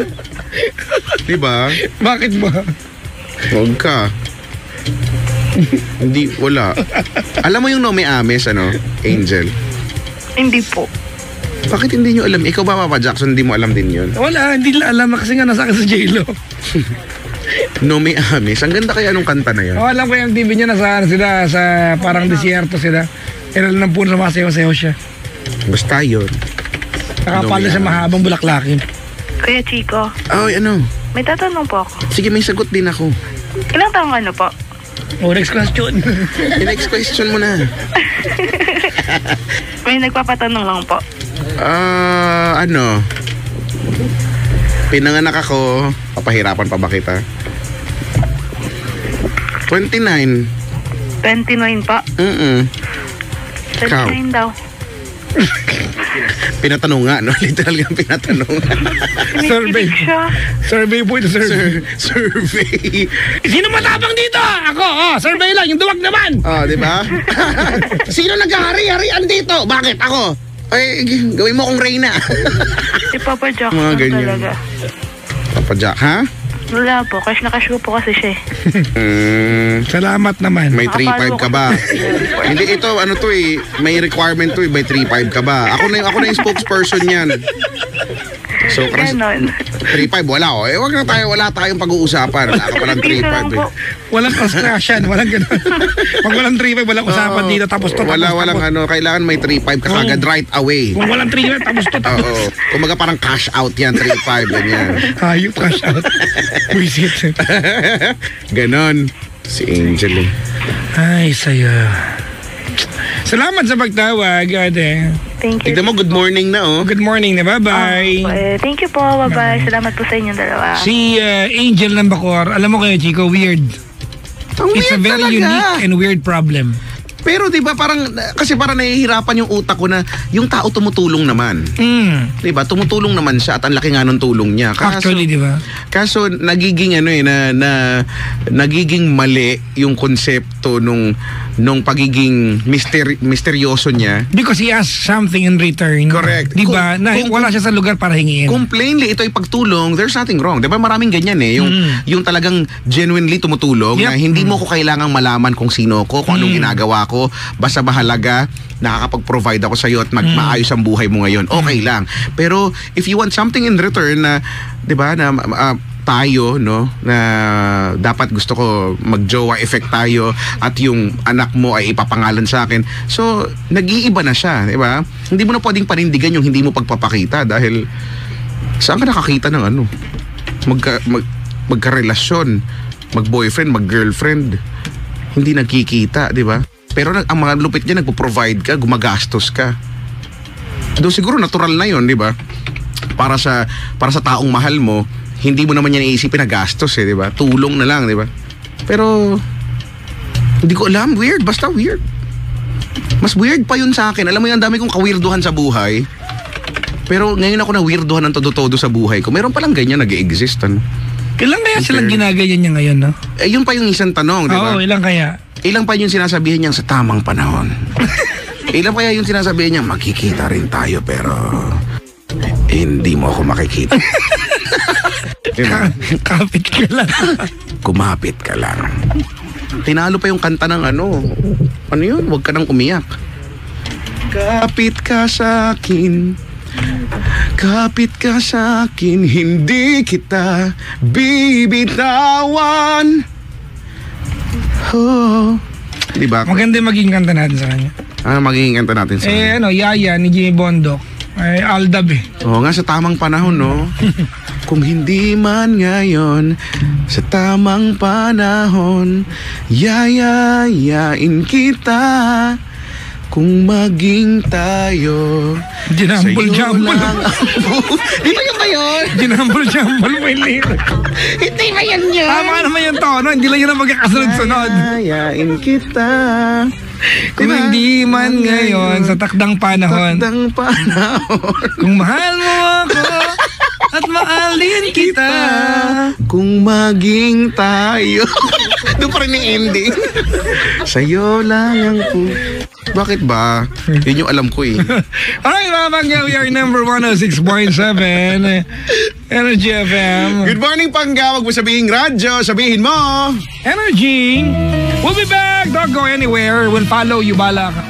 Diba? Bakit ba? Huwag ka. Hindi, wala. Alam mo yung No Me Ames, Angel? Hindi po. Bakit hindi nyo alam? Ikaw ba, Papa Jackson, hindi mo alam din yun? Wala, hindi nila alam kasi nga nasa akin sa J-Lo. No Me Ames. Ang ganda kaya nung kanta na yun. Alam ko yung TV niya nasa sila sa parang desierto sila. Pero lang po na masayaw-sayaw siya. Basta yun. Nakapala siya mahabang bulaklakin. Kuya Chico, Ay, may tatanong po ako. Sige, may sagot din ako. Ilang taong po? Next question. Next question mo na. May nagpapatanong lang po. Pinanganak ako, papahirapan pa ba kita? 29. 29 pa. 29 daw. Pinatanong nga, no? Literal nga pinatanong. Survey. Siya. Survey po ito, survey. Survey. Sino matapang dito? Ako, survey lang, yung duwag naman. Di ba? Sino nag-hari-harian dito? Bakit? Ako? Ay, gawin mo akong Reyna. Si Papa Jack Mga ganyan. talaga. Papa Jack, ha? Wala po, cash na cash po kasi siya. Salamat naman. May 3.5 ka ba? Hindi, ito, may requirement may 3.5 ka ba? Ako na yung spokesperson yan. So, Ganon. 3-5, wala oh. Wala tayong pag-uusapan. Wala ka palang 3-5 eh. Walang construction, walang gano'n. Pag walang 3-5, walang usapan dito, tapos to. Walang kailangan may 3-5 ka kagad right away. Kung walang 3-5, tapos to. Oo. Kumaga parang cash out yan, 3-5, ganyan. Hayop, cash out. Buisit. Ganon. Si Angel eh. Ay, sayo. Salamat sa pagtawag, ate. Thank you. Tignan mo, good morning na oh. Good morning na, bye-bye. Thank you po, bye-bye. Salamat po sa inyong dalawa. Si Angel ng Bacor, alam mo kayo, Chico, weird. Ang It's a weird very talaga. unique and weird problem. Pero 'di ba parang nahihirapan yung utak ko na yung tao tumutulong naman. 'Di ba? Tumutulong naman siya at ang laki nga ng tulong niya. Actually, 'di ba? Kaso nagiging nagiging mali yung konsepto nung pagiging misteryoso niya. Because he asked something in return. Correct. 'Di ba? Na wala siya sa lugar para hingin. Kung plainly ito ay pagtulong, there's nothing wrong. 'Di ba? Maraming ganyan eh, yung talagang genuinely tumutulong na hindi mo ko kailangang malaman kung sino ko, kung anong ginagawa ko, basta mahalaga nakakapag-provide ako sa iyo at maayos ang buhay mo ngayon. Okay lang. Pero if you want something in return na 'di ba na tayo no na dapat gusto ko mag-jowa effect tayo at yung anak mo ay ipapangalan sa akin. So nag-iiba na siya, 'di ba? Hindi mo na pwedeng panindigan yung hindi mo pagpapakita dahil saan ka nakakita ng ano? Magkarelasyon, mag-boyfriend, mag-girlfriend. Hindi nagkikita, 'di ba? Pero ang mga lupit niya, nagpo-provide ka, gumagastos ka. Doon siguro natural na 'yon, 'di ba? Para sa taong mahal mo, hindi mo naman yan iisipin na gastos eh, 'di ba? Tulong na lang, 'di ba? Pero hindi ko alam, weird, basta weird. Mas weird pa 'yun sa akin. Alam mo 'yan, dami kong kawirduhan sa buhay. Pero ngayon ako na weirduhan ng todo-todo sa buhay ko. Meron palang ganyan nag-e-exist, ano? Ilang kaya silang ginagayan niya ngayon, no? Yun pa yung isang tanong, 'di ba? Oo, ilang kaya? Ilang pa yung sinasabihin niyang sa tamang panahon. Ilang pa yung sinasabihin niyang makikita rin tayo pero hindi mo ako makikita. Kapit ka lang. Kumapit ka lang. Tinalo pa yung kanta ng ano yun? Huwag ka nang umiyak. Kapit ka sa akin. Kapit ka sa akin. Hindi kita bibitawan. Oh. Diba? Maganda maging kanta natin sa kanya. Magiging kanta natin sa Yaya ni Jimmy Bondok. Ay, Aldab eh. Oo nga, sa tamang panahon, no? Kung hindi man ngayon, sa tamang panahon, yayayain kita. Kung maging tayo, Jinambol-jambol. Di ba yun ba yun? Jinambol-jambol mo yung lyric. Hindi ba yan yun? Tama naman yung tono, hindi lang yun ang magkakasunod-sunod. Yayain kita. Kung hindi man ngayon, sa takdang panahon. Takdang panahon. Kung mahal mo ako, at mahalin kita. Kung maging tayo. Doon pa rin yung ending. Sa'yo lang ang Bakit ba? Yun yung alam ko eh. Alright, mga Pangga, we are number 106.7 Energy FM. Good morning, Pangga. Wag mo sabihin radyo, sabihin mo Energy. We'll be back. Don't go anywhere. We'll follow you, bala ka.